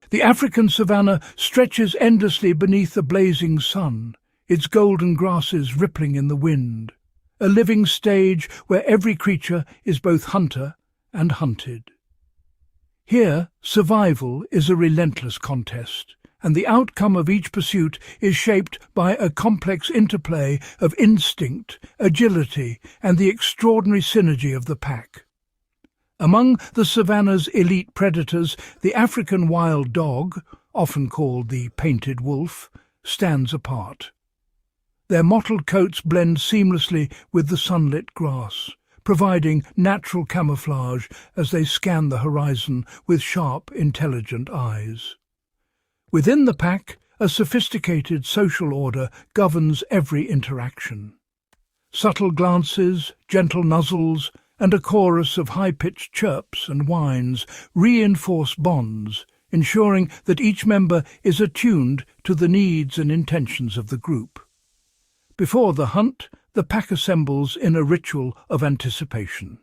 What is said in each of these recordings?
The African savanna stretches endlessly beneath the blazing sun, its golden grasses rippling in the wind, a living stage where every creature is both hunter and hunted. Here, survival is a relentless contest, and the outcome of each pursuit is shaped by a complex interplay of instinct, agility, and the extraordinary synergy of the pack. Among the savanna's elite predators, the African wild dog, often called the painted wolf, stands apart. Their mottled coats blend seamlessly with the sunlit grass, providing natural camouflage as they scan the horizon with sharp, intelligent eyes. Within the pack, a sophisticated social order governs every interaction. Subtle glances, gentle nuzzles, and a chorus of high-pitched chirps and whines reinforce bonds, ensuring that each member is attuned to the needs and intentions of the group. Before the hunt, the pack assembles in a ritual of anticipation.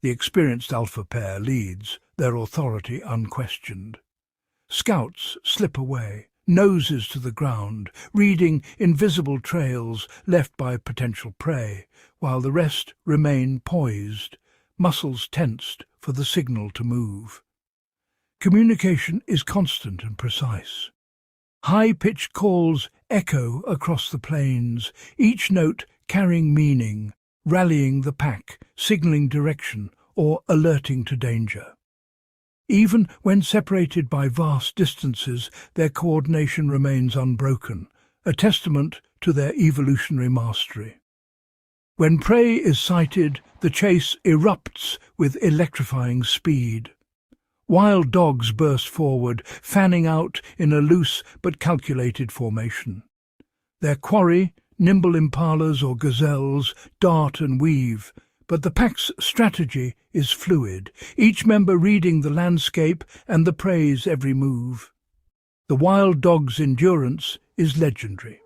The experienced alpha pair leads, their authority unquestioned. Scouts slip away, noses to the ground, reading invisible trails left by potential prey, while the rest remain poised, muscles tensed for the signal to move. Communication is constant and precise. High-pitched calls echo across the plains, each note carrying meaning, rallying the pack, signalling direction, or alerting to danger. Even when separated by vast distances, their coordination remains unbroken, a testament to their evolutionary mastery. When prey is sighted, the chase erupts with electrifying speed. Wild dogs burst forward, fanning out in a loose but calculated formation. Their quarry, nimble impalas or gazelles, dart and weave, but the pack's strategy is fluid, each member reading the landscape and the prey's every move. The wild dog's endurance is legendary.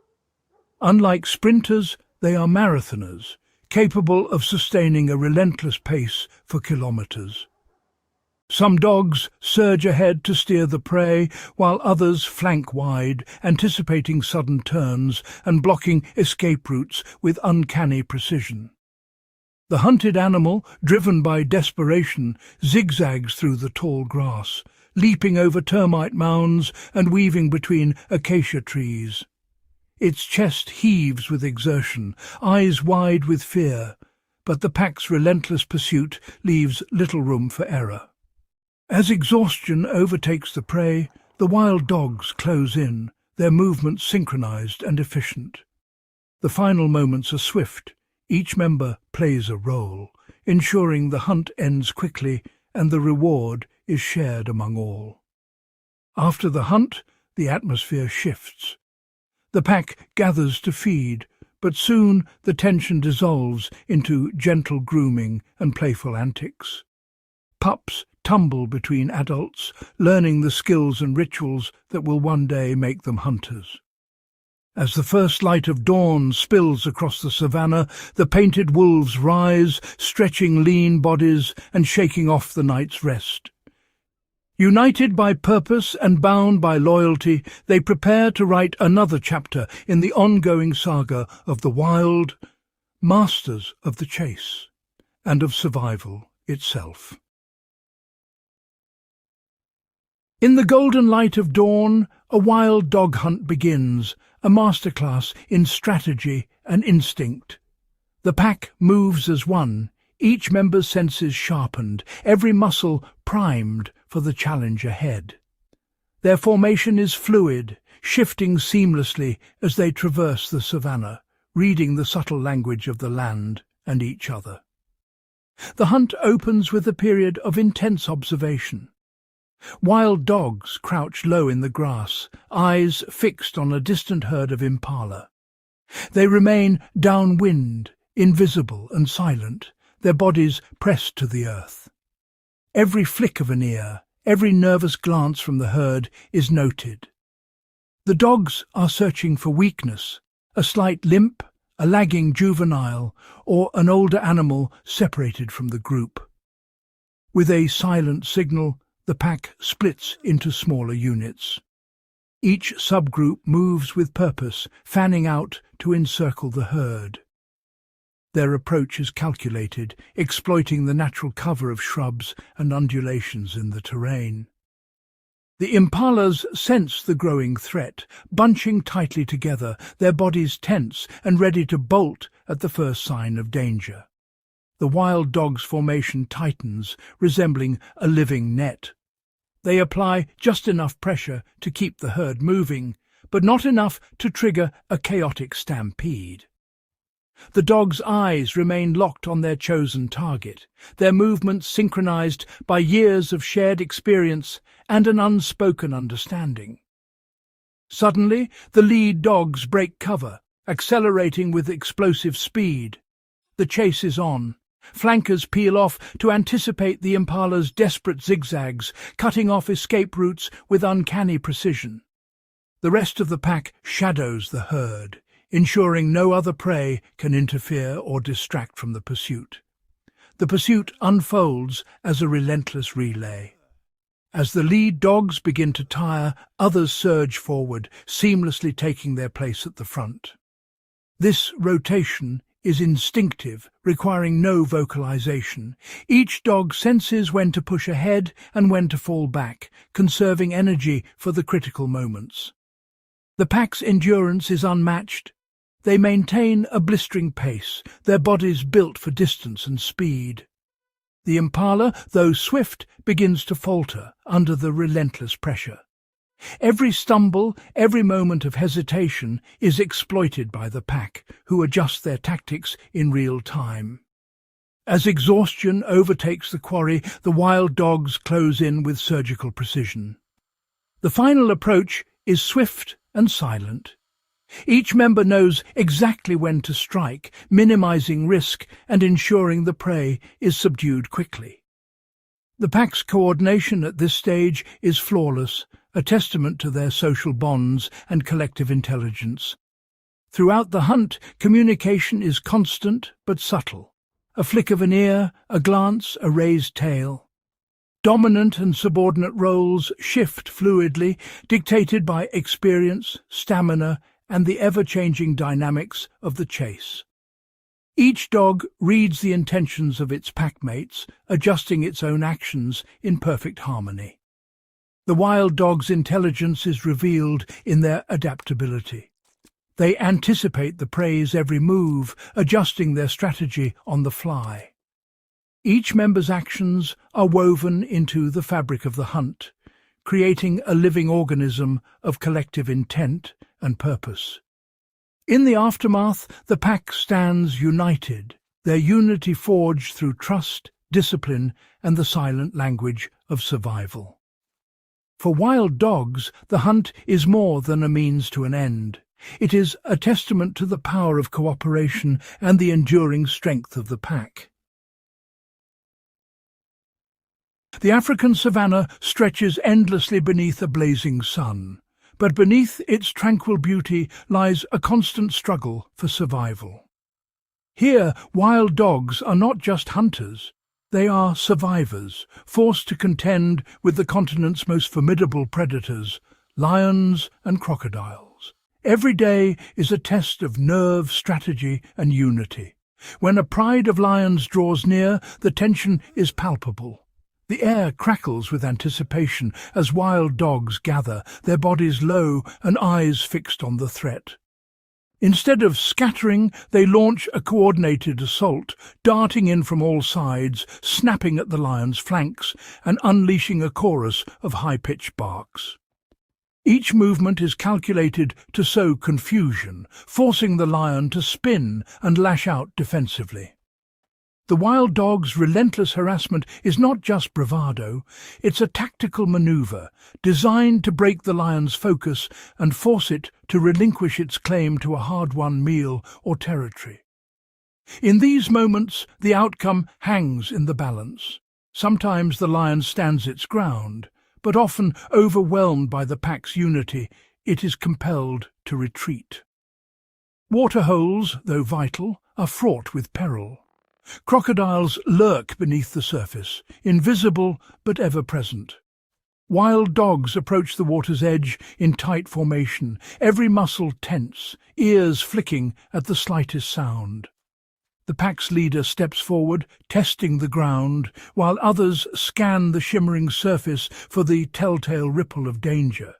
Unlike sprinters, they are marathoners, capable of sustaining a relentless pace for kilometers. Some dogs surge ahead to steer the prey, while others flank wide, anticipating sudden turns and blocking escape routes with uncanny precision. The hunted animal, driven by desperation, zigzags through the tall grass, leaping over termite mounds and weaving between acacia trees. Its chest heaves with exertion, eyes wide with fear, but the pack's relentless pursuit leaves little room for error. As exhaustion overtakes the prey, the wild dogs close in, their movements synchronized and efficient. The final moments are swift. Each member plays a role, ensuring the hunt ends quickly and the reward is shared among all. After the hunt, the atmosphere shifts. The pack gathers to feed, but soon the tension dissolves into gentle grooming and playful antics. Pups tumble between adults, learning the skills and rituals that will one day make them hunters. As the first light of dawn spills across the savannah, the painted wolves rise, stretching lean bodies and shaking off the night's rest. United by purpose and bound by loyalty, they prepare to write another chapter in the ongoing saga of the wild, masters of the chase, and of survival itself. In the golden light of dawn, a wild dog hunt begins, a masterclass in strategy and instinct. The pack moves as one, each member's senses sharpened, every muscle primed for the challenge ahead. Their formation is fluid, shifting seamlessly as they traverse the savannah, reading the subtle language of the land and each other. The hunt opens with a period of intense observation. Wild dogs crouch low in the grass, eyes fixed on a distant herd of impala. They remain downwind, invisible and silent, their bodies pressed to the earth. Every flick of an ear, every nervous glance from the herd is noted. The dogs are searching for weakness, a slight limp, a lagging juvenile, or an older animal separated from the group. With a silent signal, the pack splits into smaller units. Each subgroup moves with purpose, fanning out to encircle the herd. Their approach is calculated, exploiting the natural cover of shrubs and undulations in the terrain. The impalas sense the growing threat, bunching tightly together, their bodies tense and ready to bolt at the first sign of danger. The wild dog's formation tightens, resembling a living net. They apply just enough pressure to keep the herd moving, but not enough to trigger a chaotic stampede. The dog's eyes remain locked on their chosen target, their movements synchronized by years of shared experience and an unspoken understanding. Suddenly, the lead dogs break cover, accelerating with explosive speed. The chase is on. Flankers peel off to anticipate the impala's desperate zigzags, cutting off escape routes with uncanny precision. The rest of the pack shadows the herd, ensuring no other prey can interfere or distract from the pursuit. The pursuit unfolds as a relentless relay. As the lead dogs begin to tire, others surge forward, seamlessly taking their place at the front. This rotation is instinctive, requiring no vocalization. Each dog senses when to push ahead and when to fall back, conserving energy for the critical moments. The pack's endurance is unmatched. They maintain a blistering pace, their bodies built for distance and speed. The impala, though swift, begins to falter under the relentless pressure. Every stumble, every moment of hesitation is exploited by the pack, who adjust their tactics in real time. As exhaustion overtakes the quarry, the wild dogs close in with surgical precision. The final approach is swift and silent. Each member knows exactly when to strike, minimizing risk and ensuring the prey is subdued quickly. The pack's coordination at this stage is flawless, a testament to their social bonds and collective intelligence. Throughout the hunt, communication is constant but subtle. A flick of an ear, a glance, a raised tail. Dominant and subordinate roles shift fluidly, dictated by experience, stamina, and the ever-changing dynamics of the chase. Each dog reads the intentions of its packmates, adjusting its own actions in perfect harmony. The wild dog's intelligence is revealed in their adaptability. They anticipate the prey's every move, adjusting their strategy on the fly. Each member's actions are woven into the fabric of the hunt, creating a living organism of collective intent and purpose. In the aftermath, the pack stands united, their unity forged through trust, discipline, and the silent language of survival. For wild dogs, the hunt is more than a means to an end. It is a testament to the power of cooperation and the enduring strength of the pack. The African savanna stretches endlessly beneath a blazing sun, but beneath its tranquil beauty lies a constant struggle for survival. Here, wild dogs are not just hunters. They are survivors, forced to contend with the continent's most formidable predators, lions and crocodiles. Every day is a test of nerve, strategy, and unity. When a pride of lions draws near, the tension is palpable. The air crackles with anticipation as wild dogs gather, their bodies low and eyes fixed on the threat. Instead of scattering, they launch a coordinated assault, darting in from all sides, snapping at the lion's flanks, and unleashing a chorus of high-pitched barks. Each movement is calculated to sow confusion, forcing the lion to spin and lash out defensively. The wild dog's relentless harassment is not just bravado, it's a tactical maneuver designed to break the lion's focus and force it to relinquish its claim to a hard-won meal or territory. In these moments, the outcome hangs in the balance. Sometimes the lion stands its ground, but often overwhelmed by the pack's unity, it is compelled to retreat. Waterholes, though vital, are fraught with peril. Crocodiles lurk beneath the surface, invisible but ever present. Wild dogs approach the water's edge in tight formation, every muscle tense, ears flicking at the slightest sound. The pack's leader steps forward, testing the ground, while others scan the shimmering surface for the telltale ripple of danger.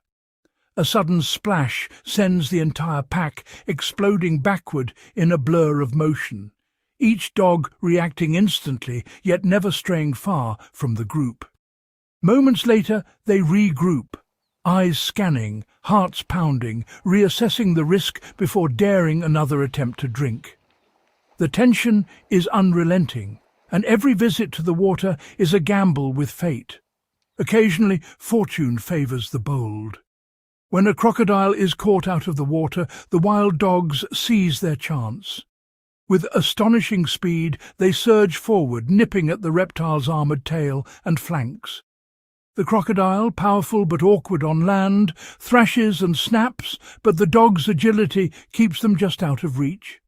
A sudden splash sends the entire pack exploding backward in a blur of motion, each dog reacting instantly, yet never straying far from the group. Moments later, they regroup, eyes scanning, hearts pounding, reassessing the risk before daring another attempt to drink. The tension is unrelenting, and every visit to the water is a gamble with fate. Occasionally, fortune favours the bold. When a crocodile is caught out of the water, the wild dogs seize their chance. With astonishing speed, they surge forward, nipping at the reptile's armoured tail and flanks. The crocodile, powerful but awkward on land, thrashes and snaps, but the dog's agility keeps them just out of reach.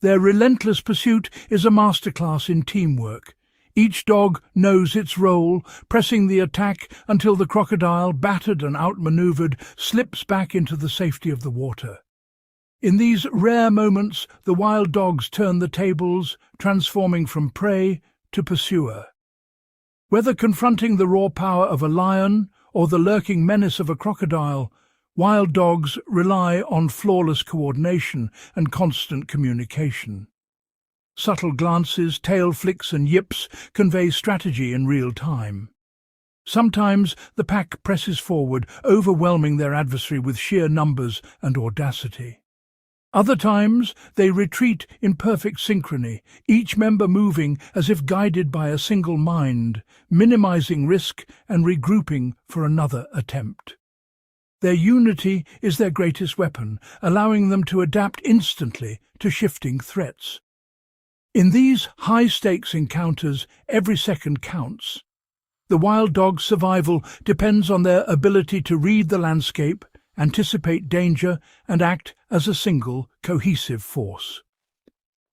Their relentless pursuit is a masterclass in teamwork. Each dog knows its role, pressing the attack until the crocodile, battered and outmanoeuvred, slips back into the safety of the water. In these rare moments, the wild dogs turn the tables, transforming from prey to pursuer. Whether confronting the raw power of a lion or the lurking menace of a crocodile, wild dogs rely on flawless coordination and constant communication. Subtle glances, tail flicks and yips convey strategy in real time. Sometimes the pack presses forward, overwhelming their adversary with sheer numbers and audacity. Other times they retreat in perfect synchrony, each member moving as if guided by a single mind, minimizing risk and regrouping for another attempt. Their unity is their greatest weapon, allowing them to adapt instantly to shifting threats. In these high-stakes encounters, every second counts. The wild dog's survival depends on their ability to read the landscape, anticipate danger, and act as a single, cohesive force.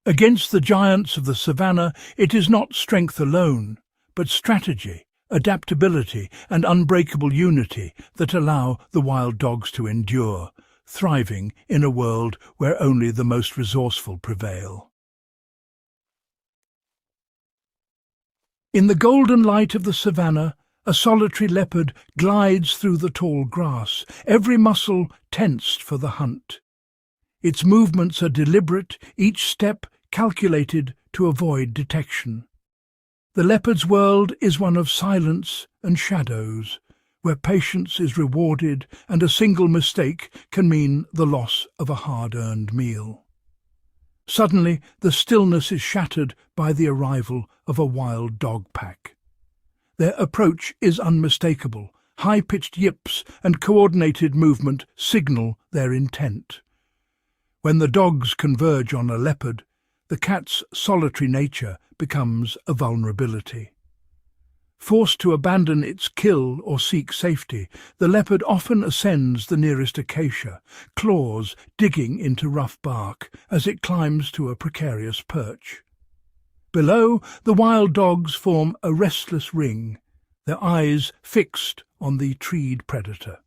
Against the giants of the savannah, it is not strength alone, but strategy, adaptability, and unbreakable unity that allow the wild dogs to endure, thriving in a world where only the most resourceful prevail. In the golden light of the savannah, a solitary leopard glides through the tall grass, every muscle tensed for the hunt. Its movements are deliberate, each step calculated to avoid detection. The leopard's world is one of silence and shadows, where patience is rewarded and a single mistake can mean the loss of a hard-earned meal. Suddenly, the stillness is shattered by the arrival of a wild dog pack. Their approach is unmistakable. High-pitched yips and coordinated movement signal their intent. When the dogs converge on a leopard, the cat's solitary nature becomes a vulnerability. Forced to abandon its kill or seek safety, the leopard often ascends the nearest acacia, claws digging into rough bark as it climbs to a precarious perch. Below, the wild dogs form a restless ring, their eyes fixed on the treed predator.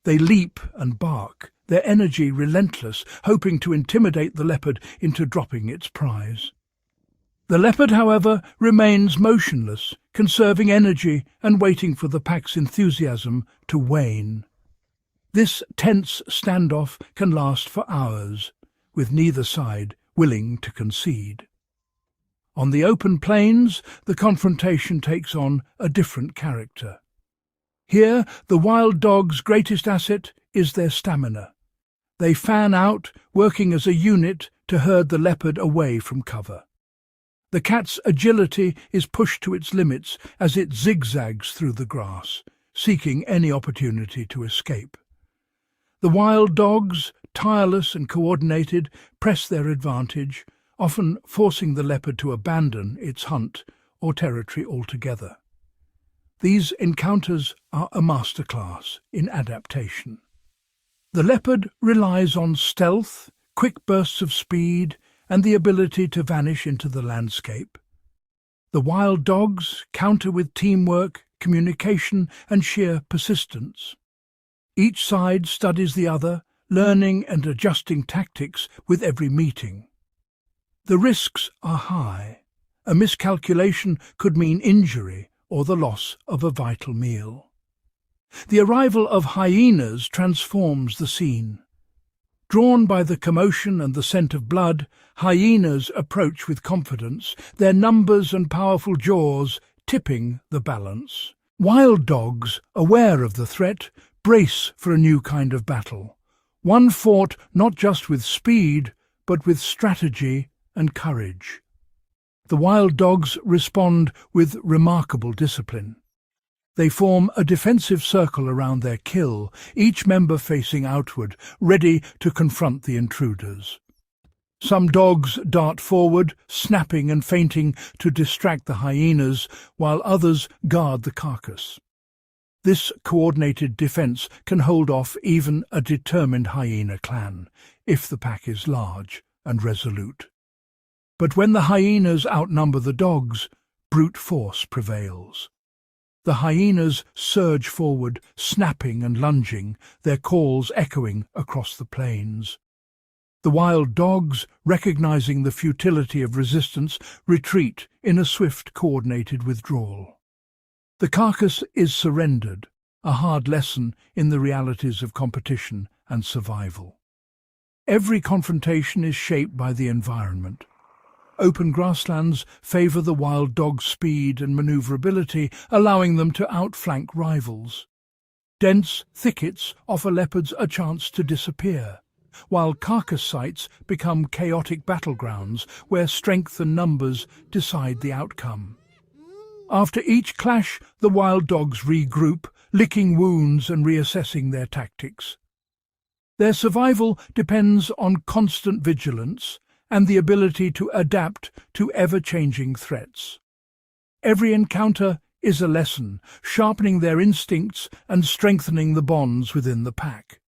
They leap and bark, their energy relentless, hoping to intimidate the leopard into dropping its prize. The leopard, however, remains motionless, conserving energy and waiting for the pack's enthusiasm to wane. This tense standoff can last for hours, with neither side willing to concede. On the open plains, the confrontation takes on a different character. Here, the wild dog's greatest asset is their stamina. They fan out, working as a unit to herd the leopard away from cover. The cat's agility is pushed to its limits as it zigzags through the grass, seeking any opportunity to escape. The wild dogs, tireless and coordinated, press their advantage, often forcing the leopard to abandon its hunt or territory altogether. These encounters are a masterclass in adaptation. The leopard relies on stealth, quick bursts of speed, and the ability to vanish into the landscape. The wild dogs counter with teamwork, communication and sheer persistence. Each side studies the other, learning and adjusting tactics with every meeting. The risks are high. A miscalculation could mean injury or the loss of a vital meal. The arrival of hyenas transforms the scene. Drawn by the commotion and the scent of blood, hyenas approach with confidence, their numbers and powerful jaws tipping the balance. Wild dogs, aware of the threat, brace for a new kind of battle, one fought not just with speed, but with strategy and courage. The wild dogs respond with remarkable discipline. They form a defensive circle around their kill, each member facing outward, ready to confront the intruders. Some dogs dart forward, snapping and feinting to distract the hyenas, while others guard the carcass. This coordinated defense can hold off even a determined hyena clan, if the pack is large and resolute. But when the hyenas outnumber the dogs, brute force prevails. The hyenas surge forward, snapping and lunging, their calls echoing across the plains. The wild dogs, recognizing the futility of resistance, retreat in a swift, coordinated withdrawal. The carcass is surrendered, a hard lesson in the realities of competition and survival. Every confrontation is shaped by the environment. Open grasslands favor the wild dog's speed and maneuverability, allowing them to outflank rivals. Dense thickets offer leopards a chance to disappear, while carcass sites become chaotic battlegrounds where strength and numbers decide the outcome. After each clash, the wild dogs regroup, licking wounds and reassessing their tactics. Their survival depends on constant vigilance and the ability to adapt to ever-changing threats. Every encounter is a lesson, sharpening their instincts and strengthening the bonds within the pack.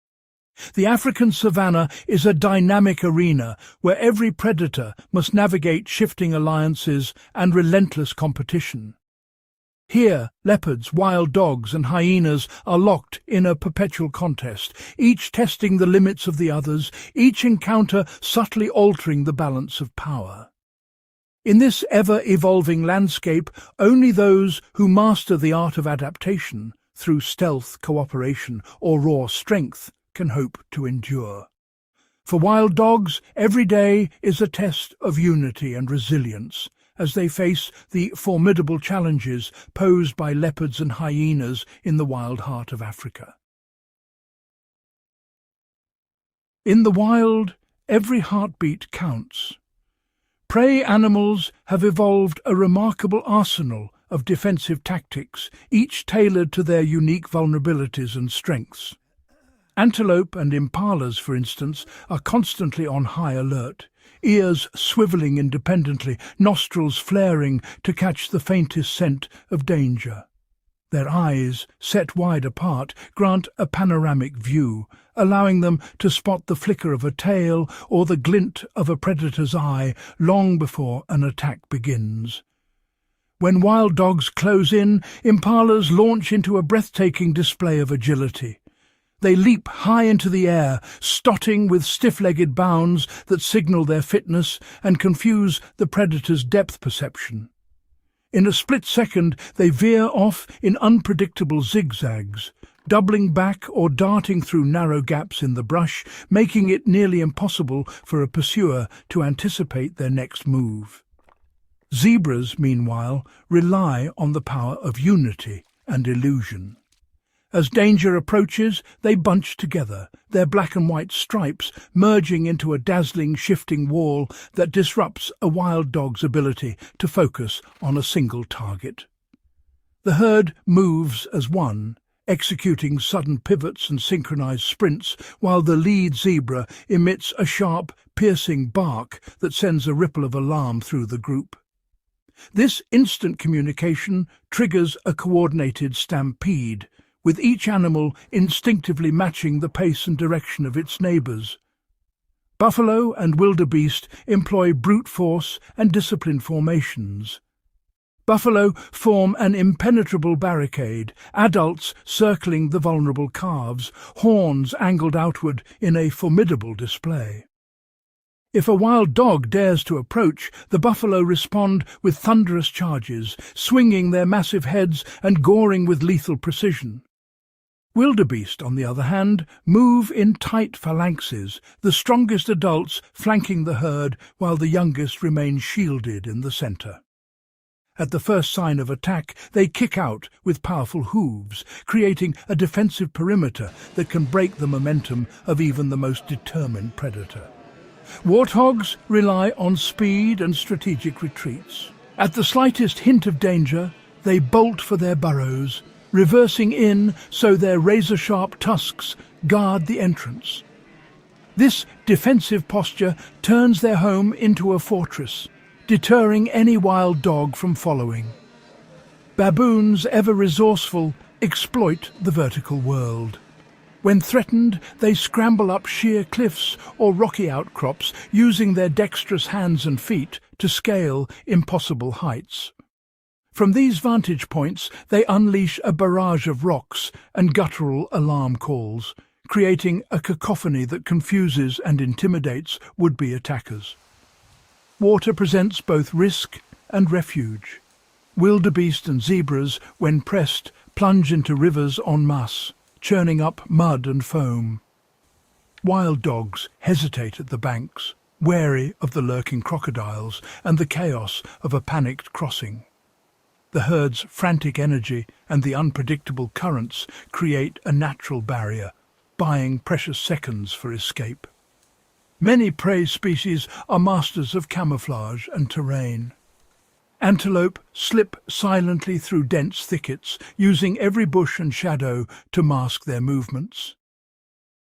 The African savanna is a dynamic arena where every predator must navigate shifting alliances and relentless competition. Here, leopards, wild dogs and hyenas are locked in a perpetual contest, each testing the limits of the others, each encounter subtly altering the balance of power. In this ever-evolving landscape, only those who master the art of adaptation, through stealth, cooperation, or raw strength, can hope to endure. For wild dogs, every day is a test of unity and resilience, as they face the formidable challenges posed by leopards and hyenas in the wild heart of Africa. In the wild, every heartbeat counts. Prey animals have evolved a remarkable arsenal of defensive tactics, each tailored to their unique vulnerabilities and strengths. Antelope and impalas, for instance, are constantly on high alert, ears swiveling independently, nostrils flaring to catch the faintest scent of danger. Their eyes, set wide apart, grant a panoramic view, allowing them to spot the flicker of a tail or the glint of a predator's eye long before an attack begins. When wild dogs close in, impalas launch into a breathtaking display of agility. They leap high into the air, stotting with stiff-legged bounds that signal their fitness and confuse the predator's depth perception. In a split second, they veer off in unpredictable zigzags, doubling back or darting through narrow gaps in the brush, making it nearly impossible for a pursuer to anticipate their next move. Zebras, meanwhile, rely on the power of unity and illusion. As danger approaches, they bunch together, their black and white stripes merging into a dazzling, shifting wall that disrupts a wild dog's ability to focus on a single target. The herd moves as one, executing sudden pivots and synchronized sprints, while the lead zebra emits a sharp, piercing bark that sends a ripple of alarm through the group. This instant communication triggers a coordinated stampede, with each animal instinctively matching the pace and direction of its neighbours. Buffalo and wildebeest employ brute force and disciplined formations. Buffalo form an impenetrable barricade, adults circling the vulnerable calves, horns angled outward in a formidable display. If a wild dog dares to approach, the buffalo respond with thunderous charges, swinging their massive heads and goring with lethal precision. Wildebeest, on the other hand, move in tight phalanxes, the strongest adults flanking the herd while the youngest remain shielded in the centre. At the first sign of attack, they kick out with powerful hooves, creating a defensive perimeter that can break the momentum of even the most determined predator. Warthogs rely on speed and strategic retreats. At the slightest hint of danger, they bolt for their burrows, reversing in so their razor-sharp tusks guard the entrance. This defensive posture turns their home into a fortress, deterring any wild dog from following. Baboons, ever resourceful, exploit the vertical world. When threatened, they scramble up sheer cliffs or rocky outcrops, using their dexterous hands and feet to scale impossible heights. From these vantage points, they unleash a barrage of rocks and guttural alarm calls, creating a cacophony that confuses and intimidates would-be attackers. Water presents both risk and refuge. Wildebeest and zebras, when pressed, plunge into rivers en masse, churning up mud and foam. Wild dogs hesitate at the banks, wary of the lurking crocodiles and the chaos of a panicked crossing. The herd's frantic energy and the unpredictable currents create a natural barrier, buying precious seconds for escape. Many prey species are masters of camouflage and terrain. Antelope slip silently through dense thickets, using every bush and shadow to mask their movements.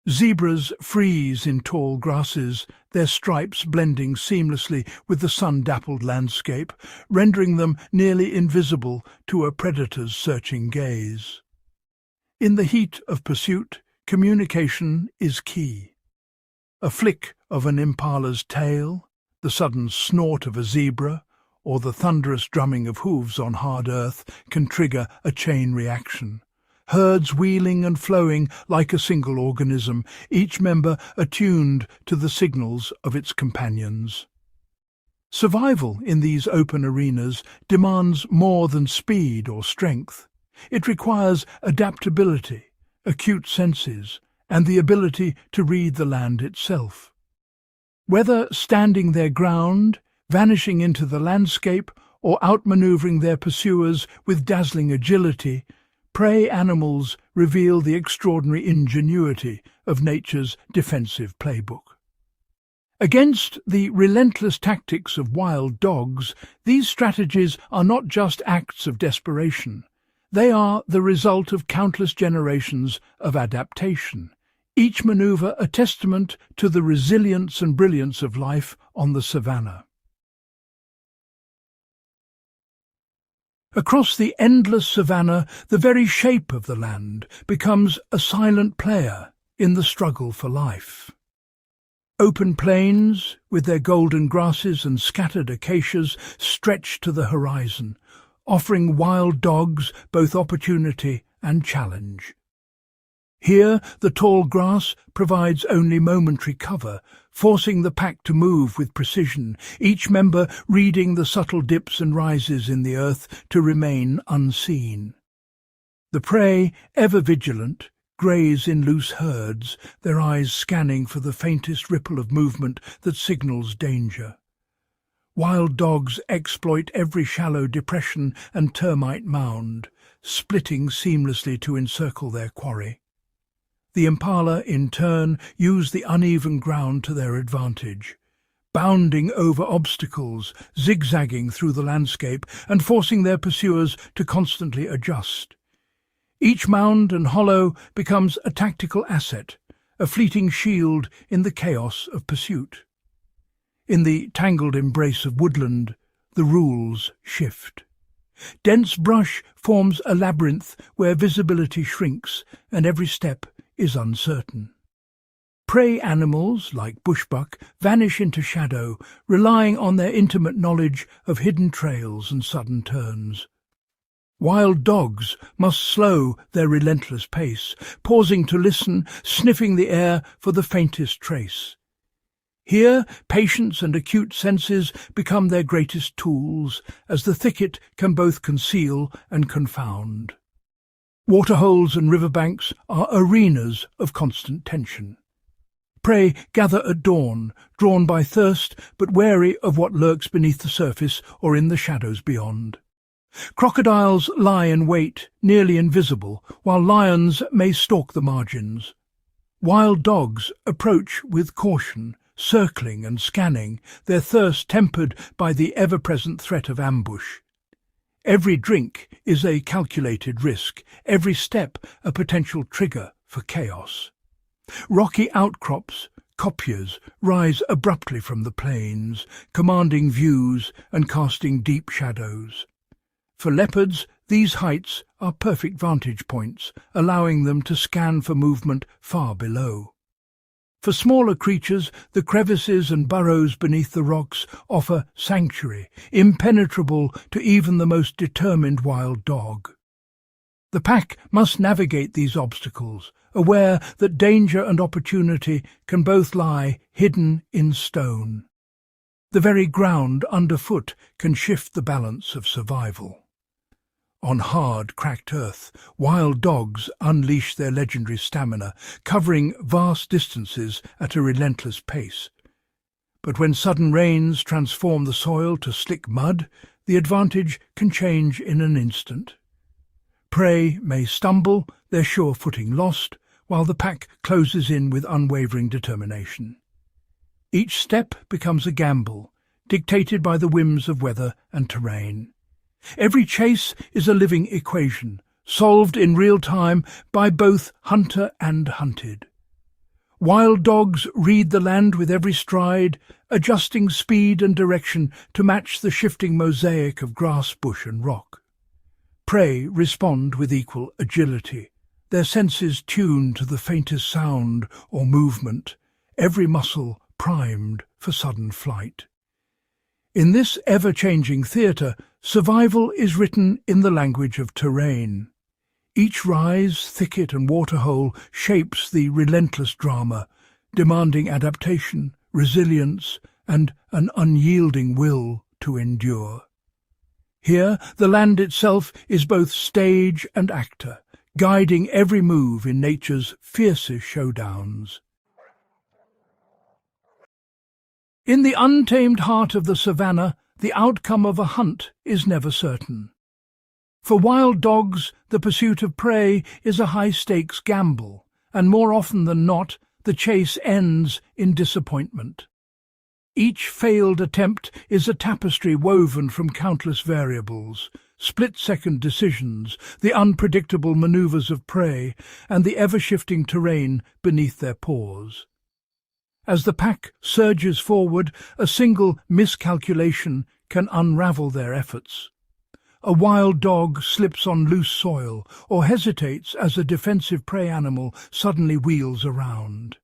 Zebras freeze in tall grasses, their stripes blending seamlessly with the sun-dappled landscape, rendering them nearly invisible to a predator's searching gaze. In the heat of pursuit, communication is key. A flick of an impala's tail, the sudden snort of a zebra, or the thunderous drumming of hooves on hard earth can trigger a chain reaction. Herds wheeling and flowing like a single organism, each member attuned to the signals of its companions. Survival in these open arenas demands more than speed or strength. It requires adaptability, acute senses, and the ability to read the land itself. Whether standing their ground, vanishing into the landscape, or outmanoeuvring their pursuers with dazzling agility, prey animals reveal the extraordinary ingenuity of nature's defensive playbook. Against the relentless tactics of wild dogs, these strategies are not just acts of desperation. They are the result of countless generations of adaptation, each maneuver a testament to the resilience and brilliance of life on the savannah. Across the endless savannah, the very shape of the land becomes a silent player in the struggle for life. Open plains, with their golden grasses and scattered acacias, stretch to the horizon, offering wild dogs both opportunity and challenge. Here, the tall grass provides only momentary cover, forcing the pack to move with precision, each member reading the subtle dips and rises in the earth to remain unseen. The prey, ever vigilant, graze in loose herds, their eyes scanning for the faintest ripple of movement that signals danger. Wild dogs exploit every shallow depression and termite mound, splitting seamlessly to encircle their quarry. The impala, in turn, use the uneven ground to their advantage, bounding over obstacles, zigzagging through the landscape, and forcing their pursuers to constantly adjust. Each mound and hollow becomes a tactical asset, a fleeting shield in the chaos of pursuit. In the tangled embrace of woodland, the rules shift. Dense brush forms a labyrinth where visibility shrinks and every step is uncertain. Prey animals, like bushbuck, vanish into shadow, relying on their intimate knowledge of hidden trails and sudden turns. Wild dogs must slow their relentless pace, pausing to listen, sniffing the air for the faintest trace. Here, patience and acute senses become their greatest tools, as the thicket can both conceal and confound. Waterholes and riverbanks are arenas of constant tension. Prey gather at dawn, drawn by thirst but wary of what lurks beneath the surface or in the shadows beyond. Crocodiles lie in wait, nearly invisible, while lions may stalk the margins. Wild dogs approach with caution, circling and scanning, their thirst tempered by the ever-present threat of ambush. Every drink is a calculated risk, every step a potential trigger for chaos. Rocky outcrops, kopjes, rise abruptly from the plains, commanding views and casting deep shadows. For leopards, these heights are perfect vantage points, allowing them to scan for movement far below. For smaller creatures, the crevices and burrows beneath the rocks offer sanctuary, impenetrable to even the most determined wild dog. The pack must navigate these obstacles, aware that danger and opportunity can both lie hidden in stone. The very ground underfoot can shift the balance of survival. On hard, cracked earth, wild dogs unleash their legendary stamina, covering vast distances at a relentless pace. But when sudden rains transform the soil to slick mud, the advantage can change in an instant. Prey may stumble, their sure footing lost, while the pack closes in with unwavering determination. Each step becomes a gamble, dictated by the whims of weather and terrain. Every chase is a living equation, solved in real time by both hunter and hunted. Wild dogs read the land with every stride, adjusting speed and direction to match the shifting mosaic of grass, bush and rock. Prey respond with equal agility, their senses tuned to the faintest sound or movement, every muscle primed for sudden flight. In this ever-changing theatre, survival is written in the language of terrain. Each rise, thicket and waterhole shapes the relentless drama, demanding adaptation, resilience, and an unyielding will to endure. Here, the land itself is both stage and actor, guiding every move in nature's fiercest showdowns. In the untamed heart of the savannah, the outcome of a hunt is never certain. For wild dogs, the pursuit of prey is a high-stakes gamble, and more often than not, the chase ends in disappointment. Each failed attempt is a tapestry woven from countless variables, split-second decisions, the unpredictable maneuvers of prey, and the ever-shifting terrain beneath their paws. As the pack surges forward, a single miscalculation can unravel their efforts. A wild dog slips on loose soil or hesitates as a defensive prey animal suddenly wheels around.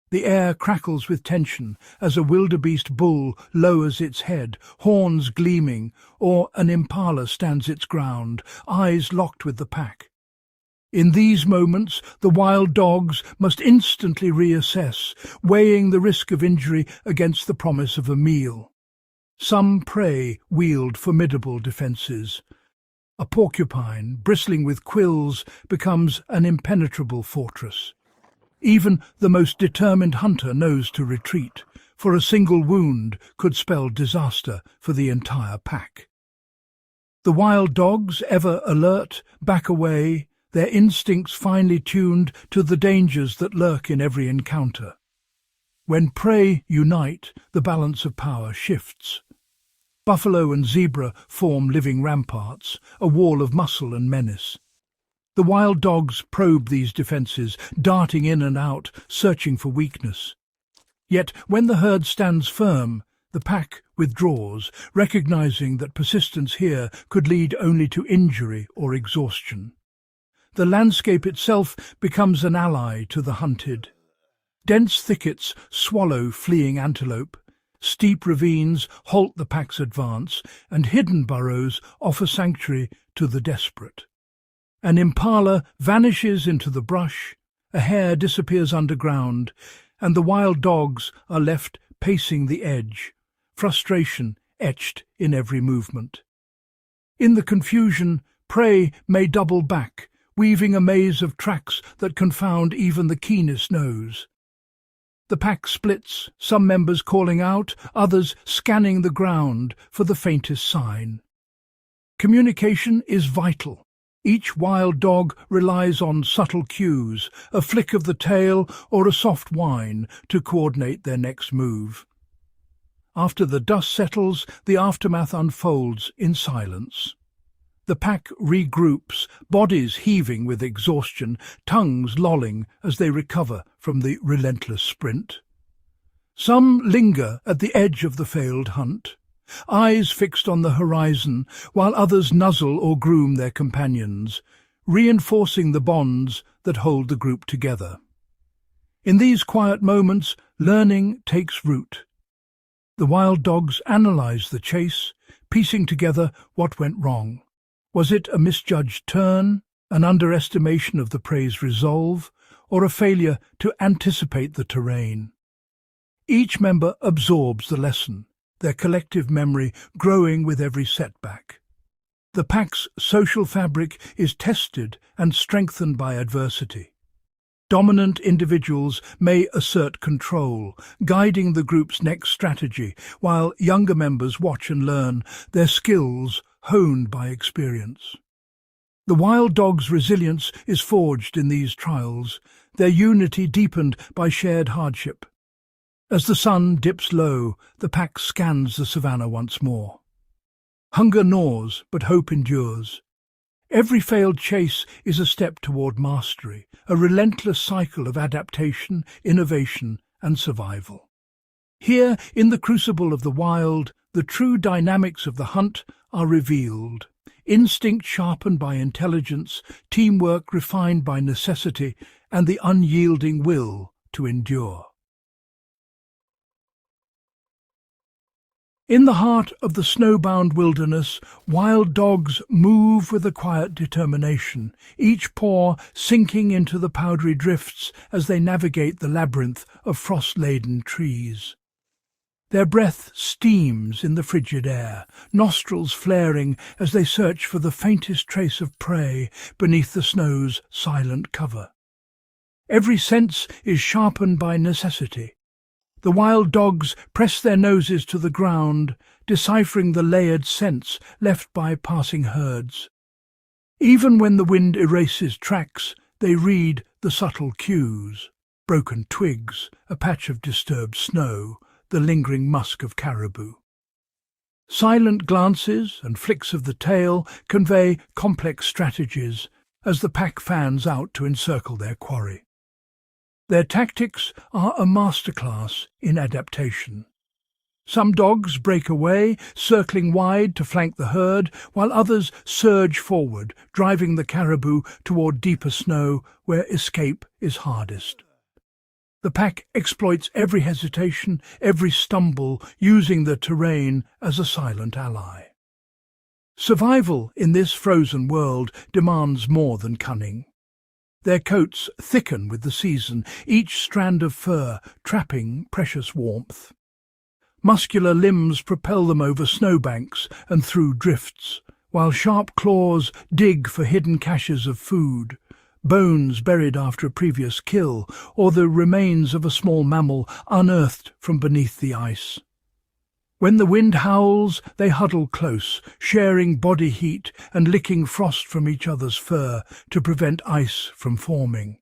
The air crackles with tension as a wildebeest bull lowers its head, horns gleaming, or an impala stands its ground, eyes locked with the pack. In these moments, the wild dogs must instantly reassess, weighing the risk of injury against the promise of a meal. Some prey wield formidable defences. A porcupine, bristling with quills, becomes an impenetrable fortress. Even the most determined hunter knows to retreat, for a single wound could spell disaster for the entire pack. The wild dogs, ever alert, back away, their instincts finely tuned to the dangers that lurk in every encounter. When prey unite, the balance of power shifts. Buffalo and zebra form living ramparts, a wall of muscle and menace. The wild dogs probe these defences, darting in and out, searching for weakness. Yet when the herd stands firm, the pack withdraws, recognizing that persistence here could lead only to injury or exhaustion. The landscape itself becomes an ally to the hunted. Dense thickets swallow fleeing antelope. Steep ravines halt the pack's advance, and hidden burrows offer sanctuary to the desperate. An impala vanishes into the brush, a hare disappears underground, and the wild dogs are left pacing the edge, frustration etched in every movement. In the confusion, prey may double back, weaving a maze of tracks that confound even the keenest nose. The pack splits, some members calling out, others scanning the ground for the faintest sign. Communication is vital. Each wild dog relies on subtle cues, a flick of the tail or a soft whine to coordinate their next move. After the dust settles, the aftermath unfolds in silence. The pack regroups, bodies heaving with exhaustion, tongues lolling as they recover from the relentless sprint. Some linger at the edge of the failed hunt, eyes fixed on the horizon, while others nuzzle or groom their companions, reinforcing the bonds that hold the group together. In these quiet moments, learning takes root. The wild dogs analyze the chase, piecing together what went wrong. Was it a misjudged turn, an underestimation of the prey's resolve, or a failure to anticipate the terrain? Each member absorbs the lesson, their collective memory growing with every setback. The pack's social fabric is tested and strengthened by adversity. Dominant individuals may assert control, guiding the group's next strategy, while younger members watch and learn, their skills honed by experience. The wild dog's resilience is forged in these trials, their unity deepened by shared hardship. As the sun dips low, the pack scans the savannah once more. Hunger gnaws, but hope endures. Every failed chase is a step toward mastery, a relentless cycle of adaptation, innovation, and survival. Here, in the crucible of the wild, the true dynamics of the hunt are revealed. Instinct sharpened by intelligence, teamwork refined by necessity, and the unyielding will to endure. In the heart of the snowbound wilderness, wild dogs move with a quiet determination, each paw sinking into the powdery drifts as they navigate the labyrinth of frost-laden trees. Their breath steams in the frigid air, nostrils flaring as they search for the faintest trace of prey beneath the snow's silent cover. Every sense is sharpened by necessity. The wild dogs press their noses to the ground, deciphering the layered scents left by passing herds. Even when the wind erases tracks, they read the subtle cues: broken twigs, a patch of disturbed snow, the lingering musk of caribou. Silent glances and flicks of the tail convey complex strategies as the pack fans out to encircle their quarry. Their tactics are a masterclass in adaptation. Some dogs break away, circling wide to flank the herd, while others surge forward, driving the caribou toward deeper snow where escape is hardest. The pack exploits every hesitation, every stumble, using the terrain as a silent ally. Survival in this frozen world demands more than cunning. Their coats thicken with the season, each strand of fur trapping precious warmth. Muscular limbs propel them over snowbanks and through drifts, while sharp claws dig for hidden caches of food, bones buried after a previous kill, or the remains of a small mammal unearthed from beneath the ice. When the wind howls, they huddle close, sharing body heat and licking frost from each other's fur to prevent ice from forming.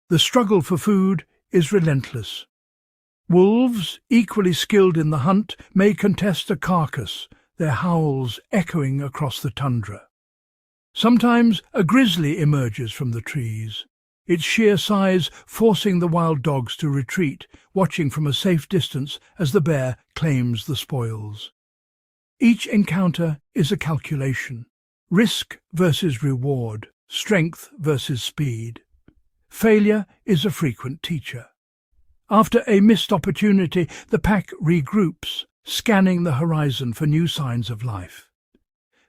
The struggle for food is relentless. Wolves, equally skilled in the hunt, may contest a carcass, their howls echoing across the tundra. Sometimes a grizzly emerges from the trees, its sheer size forcing the wild dogs to retreat, watching from a safe distance as the bear claims the spoils. Each encounter is a calculation: risk versus reward, strength versus speed. Failure is a frequent teacher. After a missed opportunity, the pack regroups, scanning the horizon for new signs of life.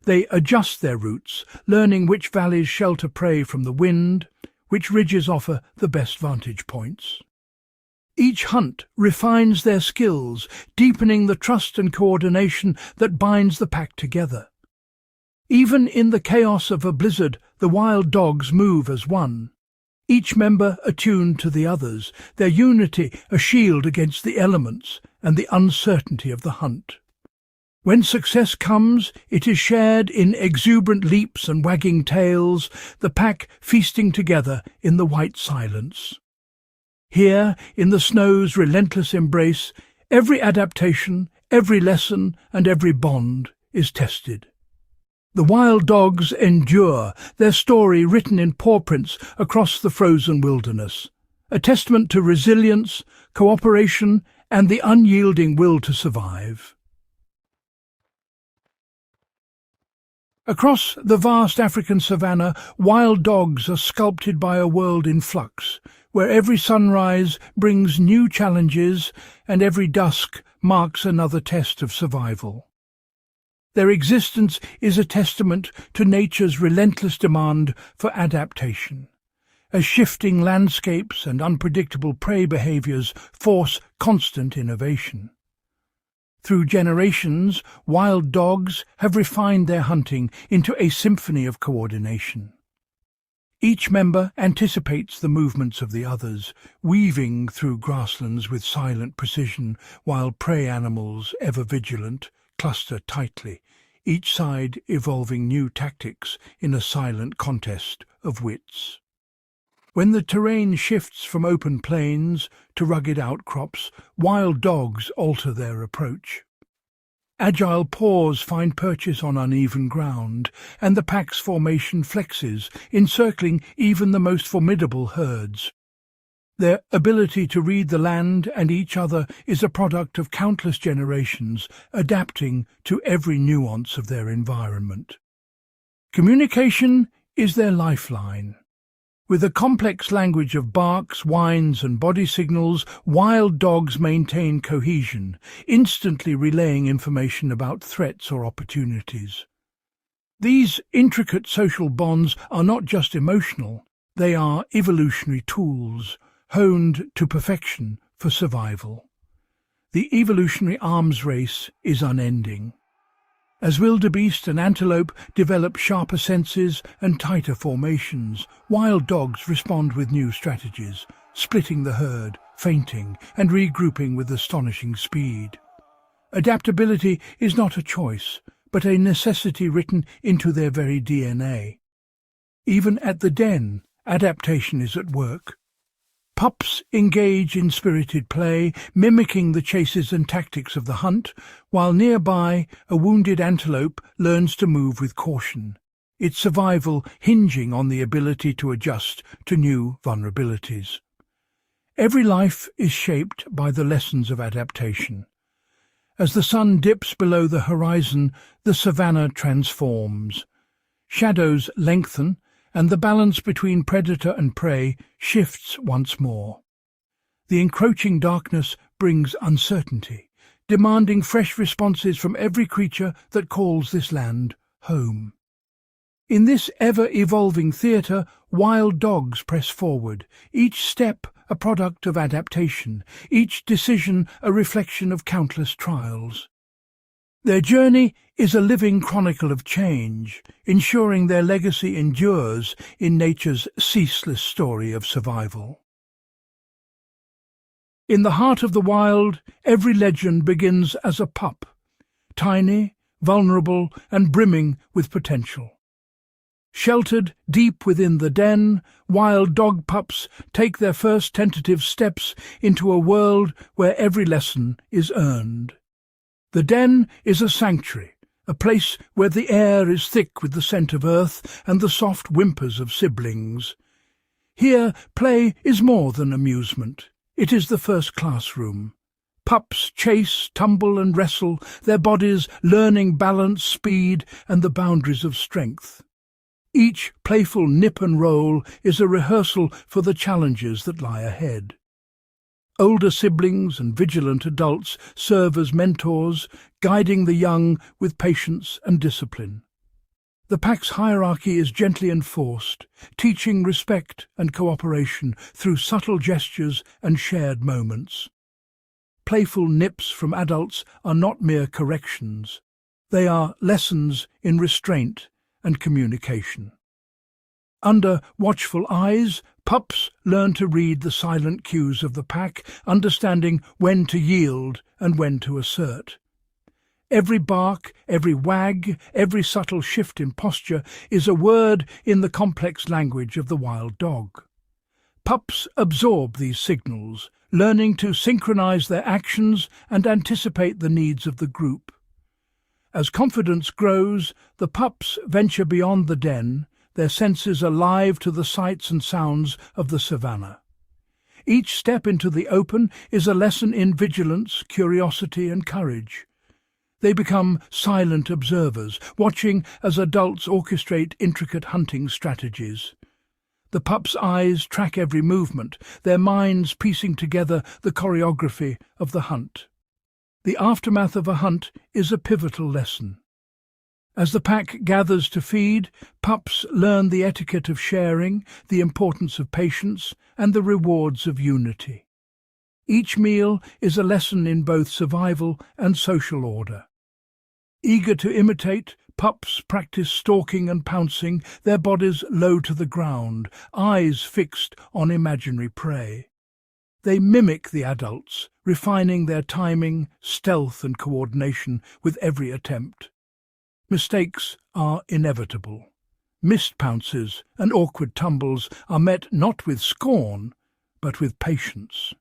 They adjust their routes, learning which valleys shelter prey from the wind, which ridges offer the best vantage points. Each hunt refines their skills, deepening the trust and coordination that binds the pack together. Even in the chaos of a blizzard, the wild dogs move as one, each member attuned to the others, their unity a shield against the elements and the uncertainty of the hunt. When success comes, it is shared in exuberant leaps and wagging tails, the pack feasting together in the white silence. Here, in the snow's relentless embrace, every adaptation, every lesson, and every bond is tested. The wild dogs endure, their story written in paw prints across the frozen wilderness, a testament to resilience, cooperation, and the unyielding will to survive. Across the vast African savanna, wild dogs are sculpted by a world in flux, where every sunrise brings new challenges and every dusk marks another test of survival. Their existence is a testament to nature's relentless demand for adaptation, as shifting landscapes and unpredictable prey behaviors force constant innovation. Through generations, wild dogs have refined their hunting into a symphony of coordination. Each member anticipates the movements of the others, weaving through grasslands with silent precision, while prey animals, ever vigilant, cluster tightly, each side evolving new tactics in a silent contest of wits. When the terrain shifts from open plains to rugged outcrops, wild dogs alter their approach. Agile paws find purchase on uneven ground, and the pack's formation flexes, encircling even the most formidable herds. Their ability to read the land and each other is a product of countless generations, adapting to every nuance of their environment. Communication is their lifeline. With a complex language of barks, whines and body signals, wild dogs maintain cohesion, instantly relaying information about threats or opportunities. These intricate social bonds are not just emotional, they are evolutionary tools, honed to perfection for survival. The evolutionary arms race is unending. As wildebeest and antelope develop sharper senses and tighter formations, wild dogs respond with new strategies, splitting the herd, feinting, and regrouping with astonishing speed. Adaptability is not a choice, but a necessity written into their very DNA. Even at the den, adaptation is at work. Pups engage in spirited play, mimicking the chases and tactics of the hunt, while nearby a wounded antelope learns to move with caution, its survival hinging on the ability to adjust to new vulnerabilities. Every life is shaped by the lessons of adaptation. As the sun dips below the horizon, the savanna transforms. Shadows lengthen, and the balance between predator and prey shifts once more. The encroaching darkness brings uncertainty, demanding fresh responses from every creature that calls this land home. In this ever-evolving theatre, wild dogs press forward, each step a product of adaptation, each decision a reflection of countless trials. Their journey is a living chronicle of change, ensuring their legacy endures in nature's ceaseless story of survival. In the heart of the wild, every legend begins as a pup, tiny, vulnerable, and brimming with potential. Sheltered deep within the den, wild dog pups take their first tentative steps into a world where every lesson is earned. The den is a sanctuary, a place where the air is thick with the scent of earth and the soft whimpers of siblings. Here, play is more than amusement. It is the first classroom. Pups chase, tumble and wrestle, their bodies learning balance, speed and the boundaries of strength. Each playful nip and roll is a rehearsal for the challenges that lie ahead. Older siblings and vigilant adults serve as mentors, guiding the young with patience and discipline. The pack's hierarchy is gently enforced, teaching respect and cooperation through subtle gestures and shared moments. Playful nips from adults are not mere corrections. They are lessons in restraint and communication. Under watchful eyes, pups learn to read the silent cues of the pack, understanding when to yield and when to assert. Every bark, every wag, every subtle shift in posture is a word in the complex language of the wild dog. Pups absorb these signals, learning to synchronize their actions and anticipate the needs of the group. As confidence grows, the pups venture beyond the den, their senses alive to the sights and sounds of the savannah. Each step into the open is a lesson in vigilance, curiosity, and courage. They become silent observers, watching as adults orchestrate intricate hunting strategies. The pups' eyes track every movement, their minds piecing together the choreography of the hunt. The aftermath of a hunt is a pivotal lesson. As the pack gathers to feed, pups learn the etiquette of sharing, the importance of patience, and the rewards of unity. Each meal is a lesson in both survival and social order. Eager to imitate, pups practice stalking and pouncing, their bodies low to the ground, eyes fixed on imaginary prey. They mimic the adults, refining their timing, stealth, and coordination with every attempt. Mistakes are inevitable. Missed pounces and awkward tumbles are met not with scorn, but with patience.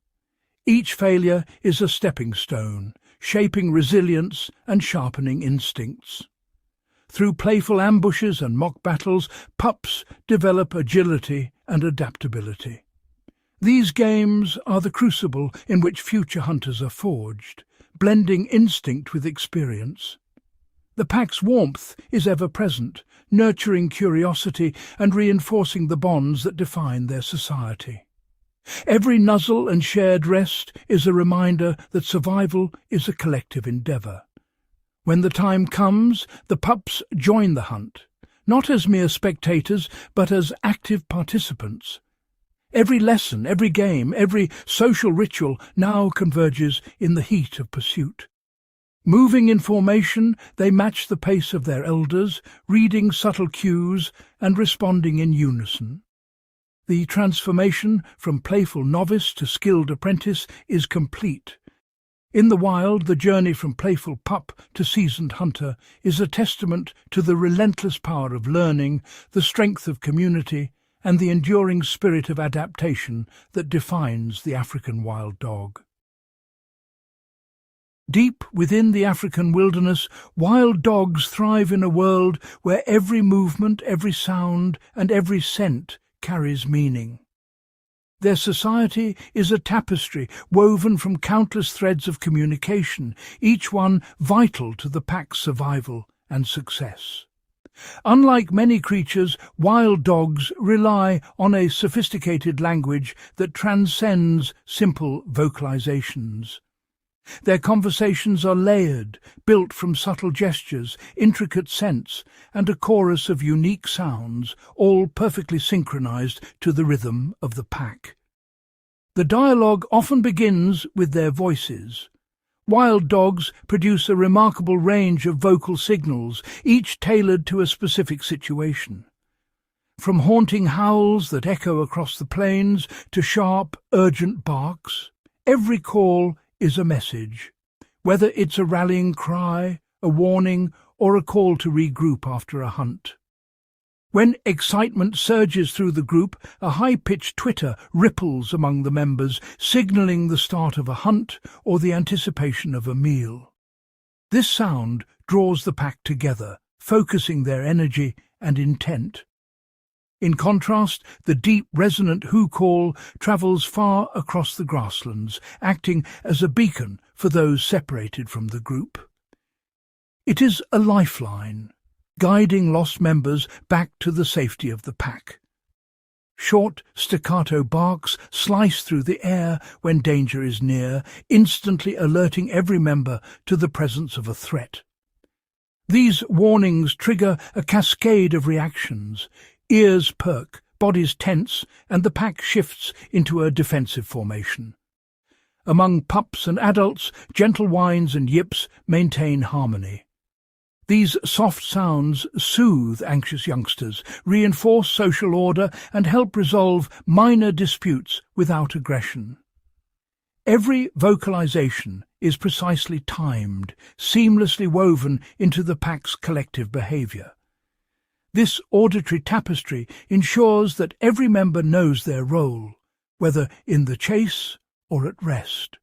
Each failure is a stepping stone, shaping resilience and sharpening instincts. Through playful ambushes and mock battles, pups develop agility and adaptability. These games are the crucible in which future hunters are forged, blending instinct with experience. The pack's warmth is ever present, nurturing curiosity and reinforcing the bonds that define their society. Every nuzzle and shared rest is a reminder that survival is a collective endeavour. When the time comes, the pups join the hunt, not as mere spectators, but as active participants. Every lesson, every game, every social ritual now converges in the heat of pursuit. Moving in formation, they match the pace of their elders, reading subtle cues and responding in unison. The transformation from playful novice to skilled apprentice is complete. In the wild, the journey from playful pup to seasoned hunter is a testament to the relentless power of learning, the strength of community, and the enduring spirit of adaptation that defines the African wild dog. Deep within the African wilderness, wild dogs thrive in a world where every movement, every sound, and every scent carries meaning. Their society is a tapestry woven from countless threads of communication, each one vital to the pack's survival and success. Unlike many creatures, wild dogs rely on a sophisticated language that transcends simple vocalizations. Their conversations are layered, built from subtle gestures, intricate scents, and a chorus of unique sounds, all perfectly synchronized to the rhythm of the pack. The dialogue often begins with their voices. Wild dogs produce a remarkable range of vocal signals, each tailored to a specific situation. From haunting howls that echo across the plains to sharp, urgent barks, every call is a message, whether it's a rallying cry, a warning, or a call to regroup after a hunt. When excitement surges through the group, a high-pitched twitter ripples among the members, signalling the start of a hunt or the anticipation of a meal. This sound draws the pack together, focusing their energy and intent. In contrast, the deep, resonant who call travels far across the grasslands, acting as a beacon for those separated from the group. It is a lifeline, guiding lost members back to the safety of the pack. Short, staccato barks slice through the air when danger is near, instantly alerting every member to the presence of a threat. These warnings trigger a cascade of reactions. Ears perk, bodies tense, and the pack shifts into a defensive formation. Among pups and adults, gentle whines and yips maintain harmony. These soft sounds soothe anxious youngsters, reinforce social order, and help resolve minor disputes without aggression. Every vocalization is precisely timed, seamlessly woven into the pack's collective behavior. This auditory tapestry ensures that every member knows their role, whether in the chase or at rest.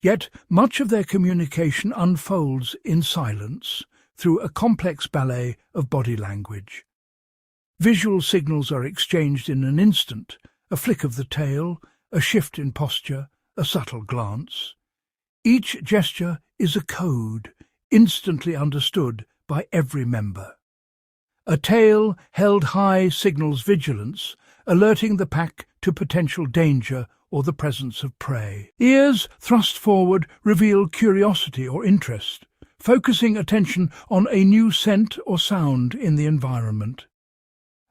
Yet much of their communication unfolds in silence, through a complex ballet of body language. Visual signals are exchanged in an instant, a flick of the tail, a shift in posture, a subtle glance. Each gesture is a code, instantly understood by every member. A tail held high signals vigilance, alerting the pack to potential danger or the presence of prey. Ears thrust forward reveal curiosity or interest, focusing attention on a new scent or sound in the environment.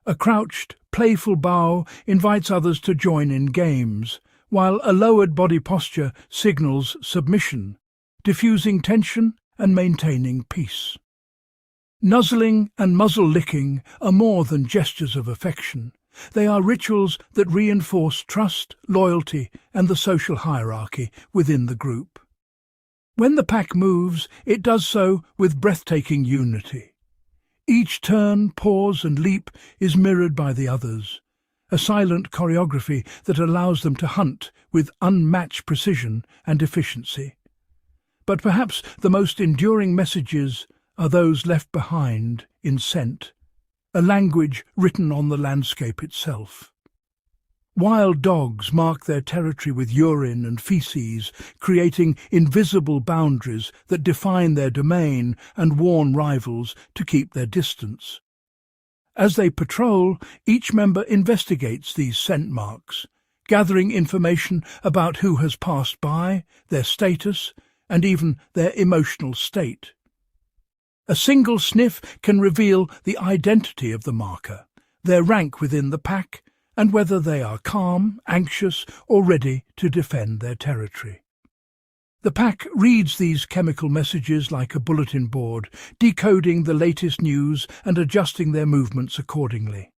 A crouched, playful bow invites others to join in games, while a lowered body posture signals submission, diffusing tension and maintaining peace. Nuzzling and muzzle licking are more than gestures of affection. They are rituals that reinforce trust, loyalty, and the social hierarchy within the group. When the pack moves, it does so with breathtaking unity. Each turn, pause, and leap is mirrored by the others, a silent choreography that allows them to hunt with unmatched precision and efficiency. But perhaps the most enduring messages are those left behind in scent, a language written on the landscape itself. Wild dogs mark their territory with urine and feces, creating invisible boundaries that define their domain and warn rivals to keep their distance. As they patrol, each member investigates these scent marks, gathering information about who has passed by, their status, and even their emotional state. A single sniff can reveal the identity of the marker, their rank within the pack, and whether they are calm, anxious, or ready to defend their territory. The pack reads these chemical messages like a bulletin board, decoding the latest news and adjusting their movements accordingly.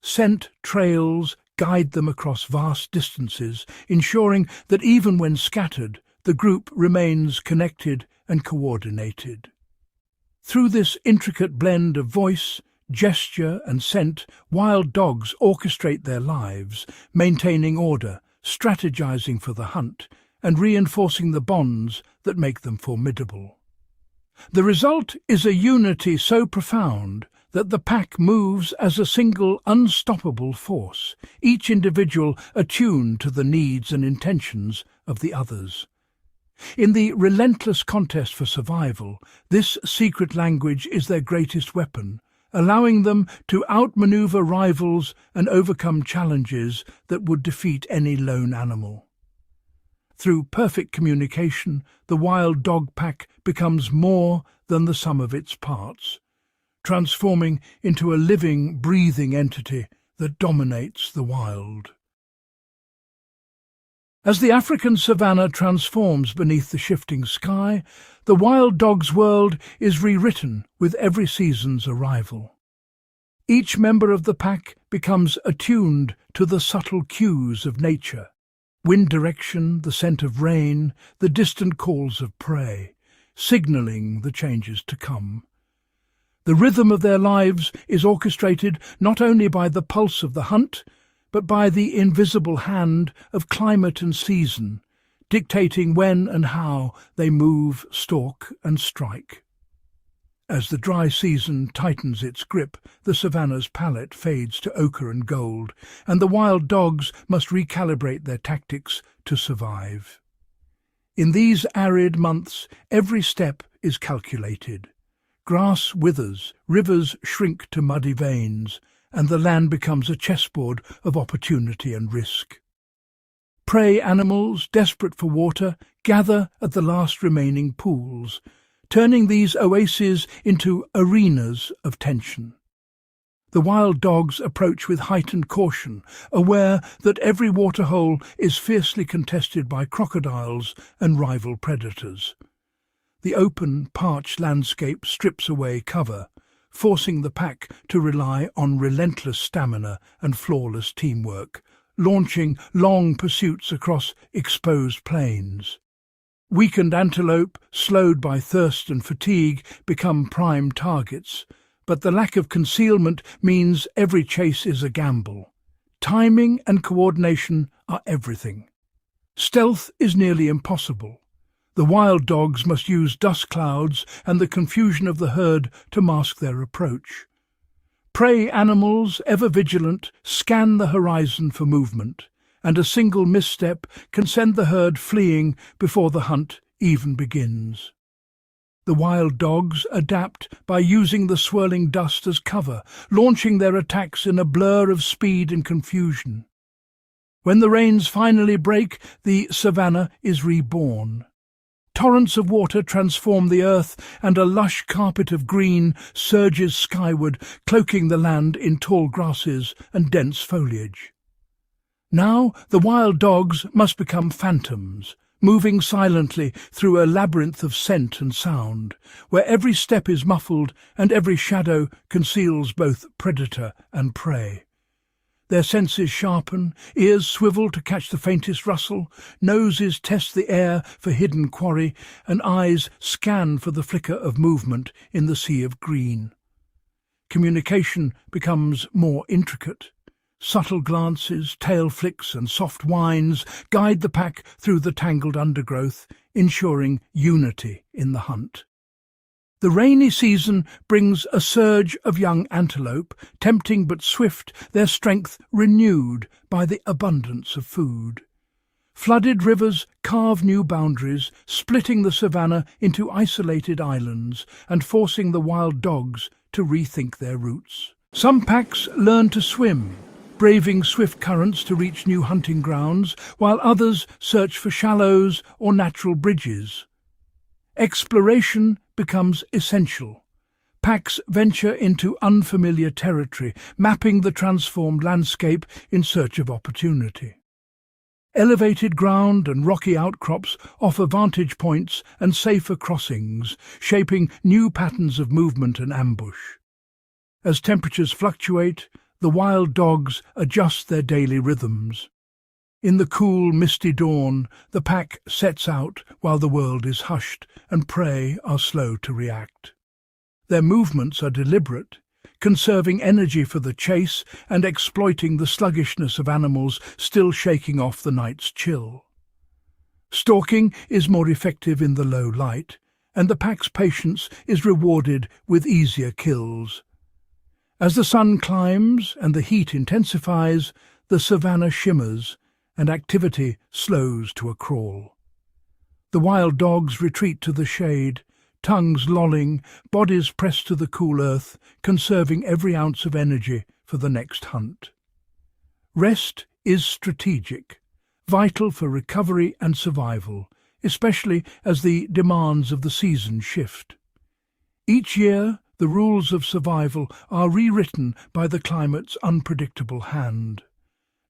Scent trails guide them across vast distances, ensuring that even when scattered, the group remains connected and coordinated. Through this intricate blend of voice, gesture and scent, wild dogs orchestrate their lives, maintaining order, strategizing for the hunt, and reinforcing the bonds that make them formidable. The result is a unity so profound that the pack moves as a single unstoppable force, each individual attuned to the needs and intentions of the others. In the relentless contest for survival, this secret language is their greatest weapon, allowing them to outmaneuver rivals and overcome challenges that would defeat any lone animal. Through perfect communication, the wild dog pack becomes more than the sum of its parts, transforming into a living, breathing entity that dominates the wild. As the African savannah transforms beneath the shifting sky, the wild dog's world is rewritten with every season's arrival. Each member of the pack becomes attuned to the subtle cues of nature, wind direction, the scent of rain, the distant calls of prey, signalling the changes to come. The rhythm of their lives is orchestrated not only by the pulse of the hunt, but by the invisible hand of climate and season, dictating when and how they move, stalk, and strike. As the dry season tightens its grip, the savannah's palette fades to ochre and gold, and the wild dogs must recalibrate their tactics to survive. In these arid months, every step is calculated. Grass withers, rivers shrink to muddy veins, and the land becomes a chessboard of opportunity and risk. Prey animals, desperate for water, gather at the last remaining pools, turning these oases into arenas of tension. The wild dogs approach with heightened caution, aware that every waterhole is fiercely contested by crocodiles and rival predators. The open, parched landscape strips away cover, forcing the pack to rely on relentless stamina and flawless teamwork, launching long pursuits across exposed plains. Weakened antelope, slowed by thirst and fatigue, become prime targets, but the lack of concealment means every chase is a gamble. Timing and coordination are everything. Stealth is nearly impossible. The wild dogs must use dust clouds and the confusion of the herd to mask their approach. Prey animals, ever vigilant, scan the horizon for movement, and a single misstep can send the herd fleeing before the hunt even begins. The wild dogs adapt by using the swirling dust as cover, launching their attacks in a blur of speed and confusion. When the rains finally break, the savannah is reborn. Torrents of water transform the earth, and a lush carpet of green surges skyward, cloaking the land in tall grasses and dense foliage. Now the wild dogs must become phantoms, moving silently through a labyrinth of scent and sound, where every step is muffled and every shadow conceals both predator and prey. Their senses sharpen, ears swivel to catch the faintest rustle, noses test the air for hidden quarry, and eyes scan for the flicker of movement in the sea of green. Communication becomes more intricate. Subtle glances, tail flicks and soft whines guide the pack through the tangled undergrowth, ensuring unity in the hunt. The rainy season brings a surge of young antelope, tempting but swift, their strength renewed by the abundance of food. Flooded rivers carve new boundaries, splitting the savannah into isolated islands and forcing the wild dogs to rethink their routes. Some packs learn to swim, braving swift currents to reach new hunting grounds, while others search for shallows or natural bridges. Exploration becomes essential. Packs venture into unfamiliar territory, mapping the transformed landscape in search of opportunity. Elevated ground and rocky outcrops offer vantage points and safer crossings, shaping new patterns of movement and ambush. As temperatures fluctuate, the wild dogs adjust their daily rhythms. In the cool, misty dawn, the pack sets out while the world is hushed and prey are slow to react. Their movements are deliberate, conserving energy for the chase and exploiting the sluggishness of animals still shaking off the night's chill. Stalking is more effective in the low light, and the pack's patience is rewarded with easier kills. As the sun climbs and the heat intensifies, the savannah shimmers and activity slows to a crawl. The wild dogs retreat to the shade, tongues lolling, bodies pressed to the cool earth, conserving every ounce of energy for the next hunt. Rest is strategic, vital for recovery and survival, especially as the demands of the season shift. Each year, the rules of survival are rewritten by the climate's unpredictable hand.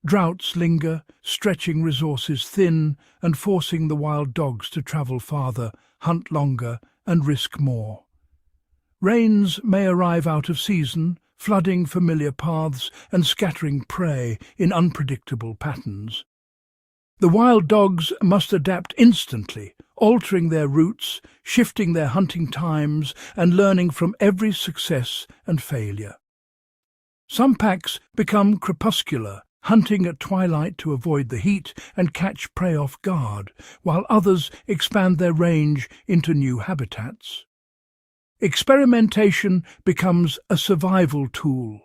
Droughts linger, stretching resources thin and forcing the wild dogs to travel farther, hunt longer, and risk more. Rains may arrive out of season, flooding familiar paths and scattering prey in unpredictable patterns. The wild dogs must adapt instantly, altering their routes, shifting their hunting times, and learning from every success and failure. Some packs become crepuscular, hunting at twilight to avoid the heat and catch prey off guard, while others expand their range into new habitats. Experimentation becomes a survival tool.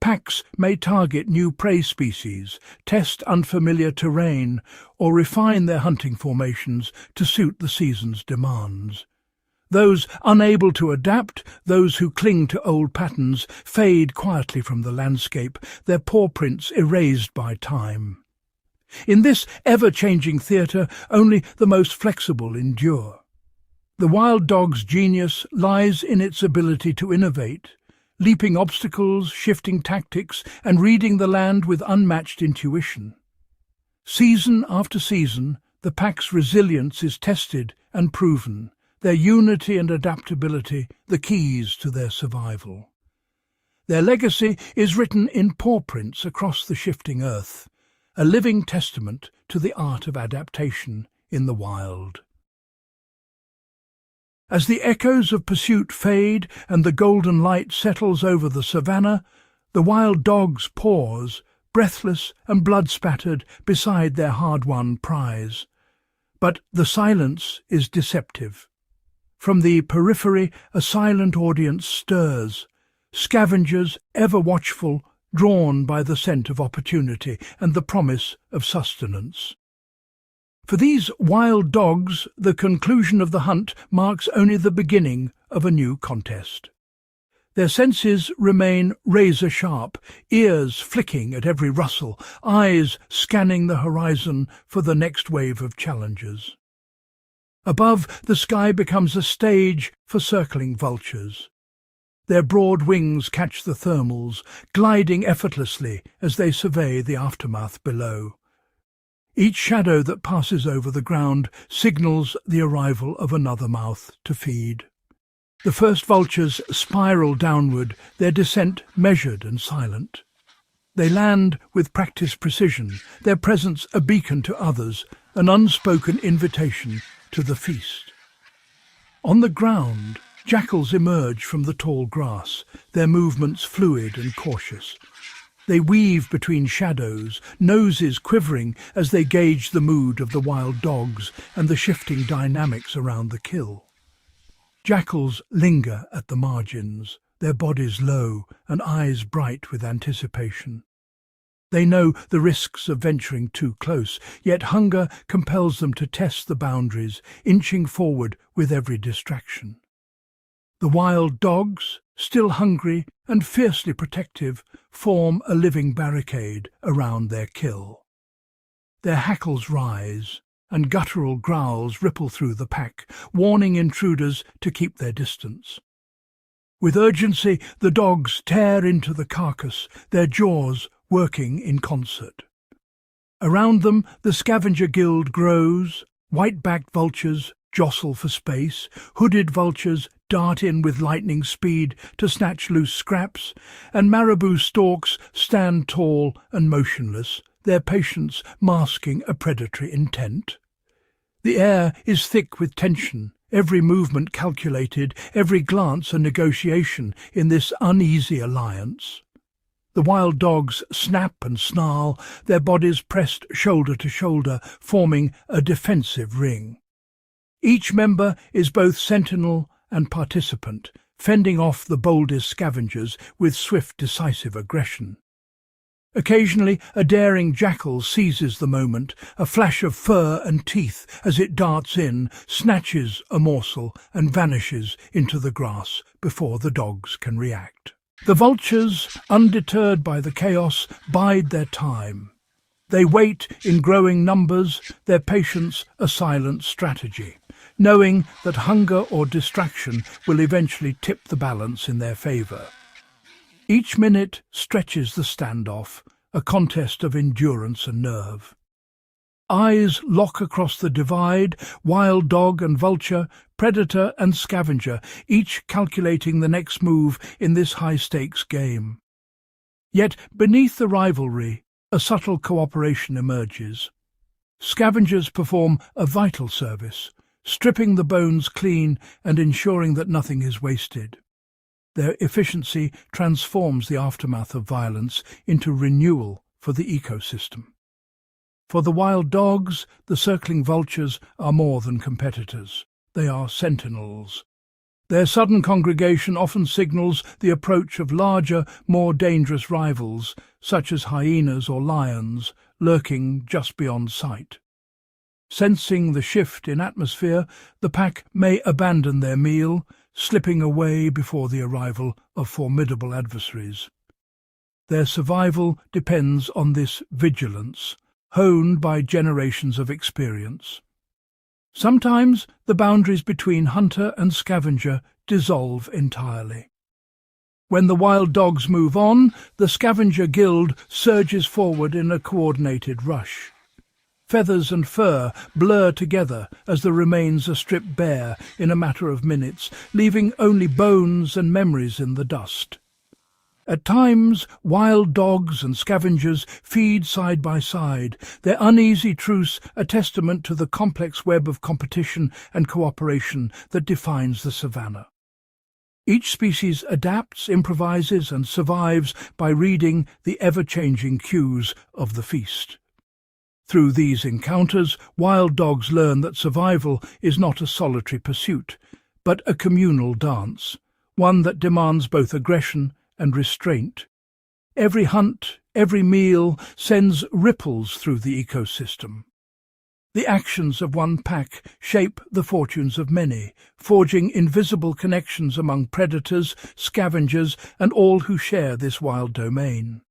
Packs may target new prey species, test unfamiliar terrain, or refine their hunting formations to suit the season's demands. Those unable to adapt, those who cling to old patterns, fade quietly from the landscape, their paw prints erased by time. In this ever-changing theatre, only the most flexible endure. The wild dog's genius lies in its ability to innovate, leaping obstacles, shifting tactics, and reading the land with unmatched intuition. Season after season, the pack's resilience is tested and proven, their unity and adaptability the keys to their survival. Their legacy is written in paw prints across the shifting earth, a living testament to the art of adaptation in the wild. As the echoes of pursuit fade and the golden light settles over the savannah, the wild dogs pause, breathless and blood-spattered, beside their hard-won prize. But the silence is deceptive. From the periphery, a silent audience stirs, scavengers ever watchful, drawn by the scent of opportunity and the promise of sustenance. For these wild dogs, the conclusion of the hunt marks only the beginning of a new contest. Their senses remain razor-sharp, ears flicking at every rustle, eyes scanning the horizon for the next wave of challengers. Above, the sky becomes a stage for circling vultures. Their broad wings catch the thermals, gliding effortlessly as they survey the aftermath below. Each shadow that passes over the ground signals the arrival of another mouth to feed. The first vultures spiral downward, their descent measured and silent. They land with practiced precision, their presence a beacon to others, an unspoken invitation to the feast. On the ground, jackals emerge from the tall grass, their movements fluid and cautious. They weave between shadows, noses quivering as they gauge the mood of the wild dogs and the shifting dynamics around the kill. Jackals linger at the margins, their bodies low and eyes bright with anticipation. They know the risks of venturing too close, yet hunger compels them to test the boundaries, inching forward with every distraction. The wild dogs, still hungry and fiercely protective, form a living barricade around their kill. Their hackles rise, and guttural growls ripple through the pack, warning intruders to keep their distance. With urgency, the dogs tear into the carcass, their jaws working in concert. Around them, the scavenger guild grows. White-backed vultures jostle for space, hooded vultures dart in with lightning speed to snatch loose scraps, and marabou storks stand tall and motionless, their patience masking a predatory intent. The air is thick with tension, every movement calculated, every glance a negotiation in this uneasy alliance. The wild dogs snap and snarl, their bodies pressed shoulder to shoulder, forming a defensive ring. Each member is both sentinel and participant, fending off the boldest scavengers with swift, decisive aggression. Occasionally, a daring jackal seizes the moment, a flash of fur and teeth as it darts in, snatches a morsel and vanishes into the grass before the dogs can react. The vultures, undeterred by the chaos, bide their time. They wait in growing numbers, their patience a silent strategy, knowing that hunger or distraction will eventually tip the balance in their favour. Each minute stretches the standoff, a contest of endurance and nerve. Eyes lock across the divide, wild dog and vulture, predator and scavenger, each calculating the next move in this high-stakes game. Yet beneath the rivalry, a subtle cooperation emerges. Scavengers perform a vital service, stripping the bones clean and ensuring that nothing is wasted. Their efficiency transforms the aftermath of violence into renewal for the ecosystem. For the wild dogs, the circling vultures are more than competitors. They are sentinels. Their sudden congregation often signals the approach of larger, more dangerous rivals, such as hyenas or lions, lurking just beyond sight. Sensing the shift in atmosphere, the pack may abandon their meal, slipping away before the arrival of formidable adversaries. Their survival depends on this vigilance, honed by generations of experience. Sometimes the boundaries between hunter and scavenger dissolve entirely. When the wild dogs move on, the scavenger guild surges forward in a coordinated rush. Feathers and fur blur together as the remains are stripped bare in a matter of minutes, leaving only bones and memories in the dust. At times, wild dogs and scavengers feed side by side, their uneasy truce a testament to the complex web of competition and cooperation that defines the savannah. Each species adapts, improvises, and survives by reading the ever-changing cues of the feast. Through these encounters, wild dogs learn that survival is not a solitary pursuit, but a communal dance, one that demands both aggression and restraint. Every hunt, every meal sends ripples through the ecosystem. The actions of one pack shape the fortunes of many, forging invisible connections among predators, scavengers, and all who share this wild domain.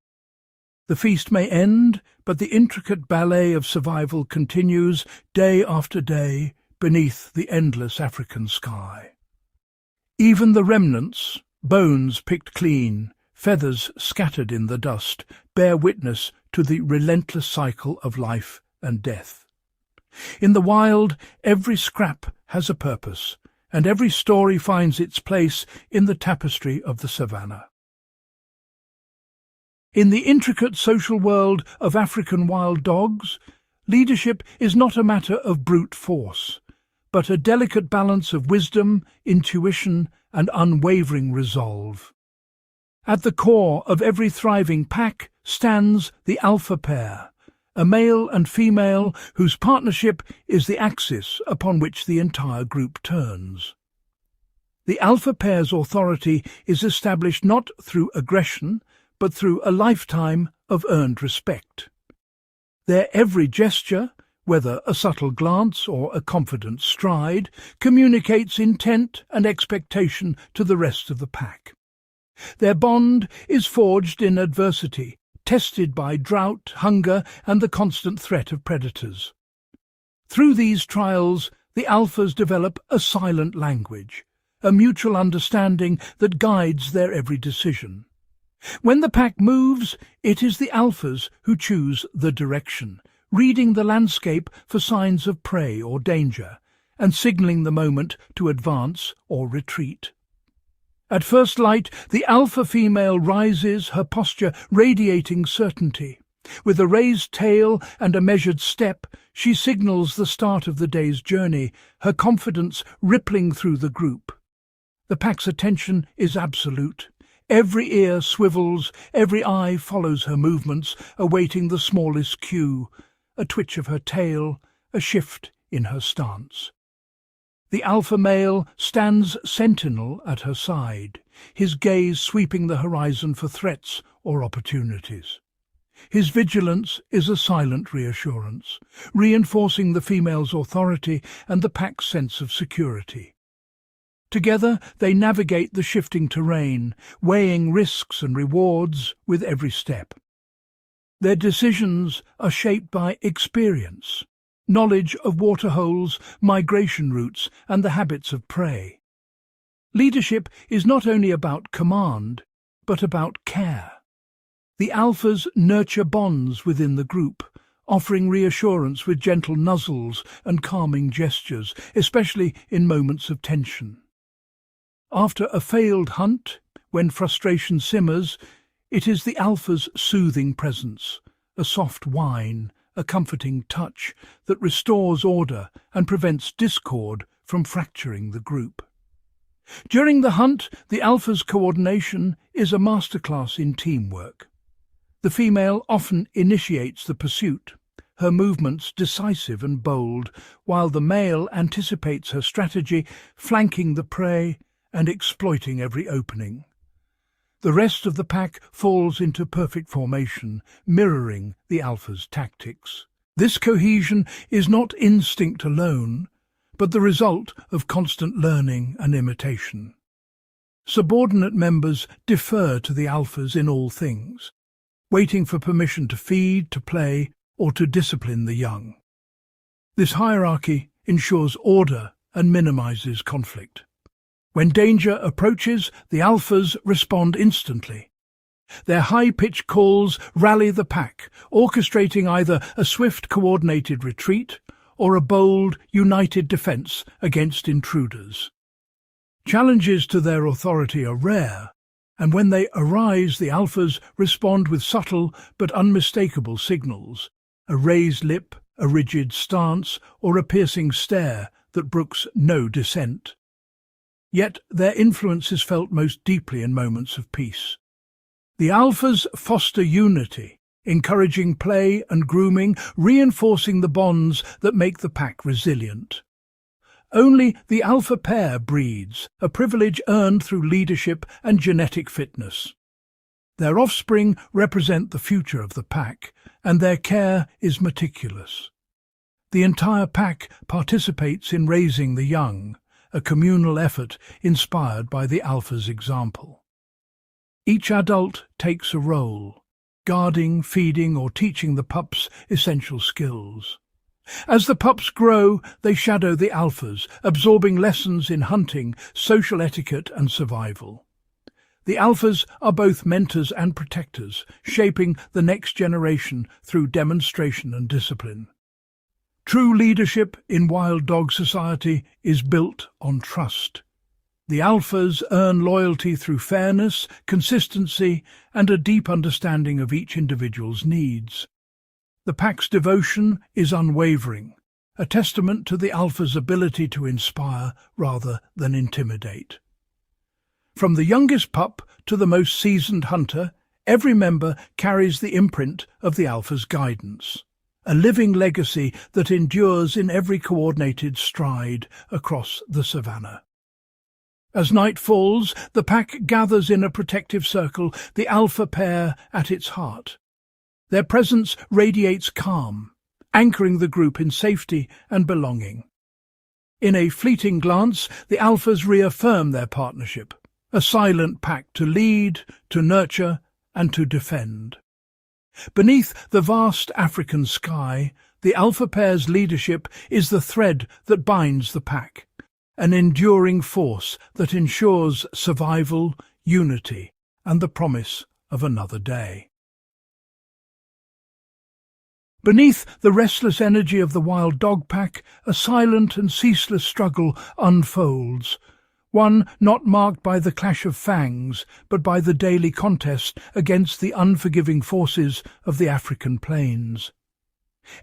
The feast may end, but the intricate ballet of survival continues day after day beneath the endless African sky. Even the remnants, bones picked clean, feathers scattered in the dust, bear witness to the relentless cycle of life and death. In the wild, every scrap has a purpose, and every story finds its place in the tapestry of the savannah. In the intricate social world of African wild dogs, leadership is not a matter of brute force, but a delicate balance of wisdom, intuition, and unwavering resolve. At the core of every thriving pack stands the alpha pair, a male and female whose partnership is the axis upon which the entire group turns. The alpha pair's authority is established not through aggression, but through a lifetime of earned respect. Their every gesture, whether a subtle glance or a confident stride, communicates intent and expectation to the rest of the pack. Their bond is forged in adversity, tested by drought, hunger, and the constant threat of predators. Through these trials, the alphas develop a silent language, a mutual understanding that guides their every decision. When the pack moves, it is the alphas who choose the direction, reading the landscape for signs of prey or danger, and signalling the moment to advance or retreat. At first light, the alpha female rises, her posture radiating certainty. With a raised tail and a measured step, she signals the start of the day's journey, her confidence rippling through the group. The pack's attention is absolute. Every ear swivels, every eye follows her movements, awaiting the smallest cue, a twitch of her tail, a shift in her stance. The alpha male stands sentinel at her side, his gaze sweeping the horizon for threats or opportunities. His vigilance is a silent reassurance, reinforcing the female's authority and the pack's sense of security. Together they navigate the shifting terrain, weighing risks and rewards with every step. Their decisions are shaped by experience, knowledge of waterholes, migration routes, and the habits of prey. Leadership is not only about command, but about care. The alphas nurture bonds within the group, offering reassurance with gentle nuzzles and calming gestures, especially in moments of tension. After a failed hunt, when frustration simmers, it is the alpha's soothing presence, a soft whine, a comforting touch that restores order and prevents discord from fracturing the group. During the hunt, the alpha's coordination is a masterclass in teamwork. The female often initiates the pursuit, her movements decisive and bold, while the male anticipates her strategy, flanking the prey and exploiting every opening. The rest of the pack falls into perfect formation, mirroring the alpha's tactics. This cohesion is not instinct alone, but the result of constant learning and imitation. Subordinate members defer to the alphas in all things, waiting for permission to feed, to play, or to discipline the young. This hierarchy ensures order and minimizes conflict. When danger approaches, the alphas respond instantly. Their high-pitched calls rally the pack, orchestrating either a swift, coordinated retreat or a bold, united defense against intruders. Challenges to their authority are rare, and when they arise, the alphas respond with subtle but unmistakable signals: a raised lip, a rigid stance, or a piercing stare that brooks no dissent. Yet their influence is felt most deeply in moments of peace. The alphas foster unity, encouraging play and grooming, reinforcing the bonds that make the pack resilient. Only the alpha pair breeds, a privilege earned through leadership and genetic fitness. Their offspring represent the future of the pack, and their care is meticulous. The entire pack participates in raising the young, a communal effort inspired by the alpha's example. Each adult takes a role, guarding, feeding, or teaching the pups essential skills. As the pups grow, they shadow the alphas, absorbing lessons in hunting, social etiquette, and survival. The alphas are both mentors and protectors, shaping the next generation through demonstration and discipline. True leadership in wild dog society is built on trust. The alphas earn loyalty through fairness, consistency, and a deep understanding of each individual's needs. The pack's devotion is unwavering, a testament to the alpha's ability to inspire rather than intimidate. From the youngest pup to the most seasoned hunter, every member carries the imprint of the alpha's guidance, a living legacy that endures in every coordinated stride across the savannah. As night falls, the pack gathers in a protective circle, the alpha pair at its heart. Their presence radiates calm, anchoring the group in safety and belonging. In a fleeting glance, the alphas reaffirm their partnership, a silent pack to lead, to nurture, and to defend. Beneath the vast African sky, the alpha pair's leadership is the thread that binds the pack, an enduring force that ensures survival, unity, and the promise of another day. Beneath the restless energy of the wild dog pack, a silent and ceaseless struggle unfolds, one not marked by the clash of fangs, but by the daily contest against the unforgiving forces of the African plains.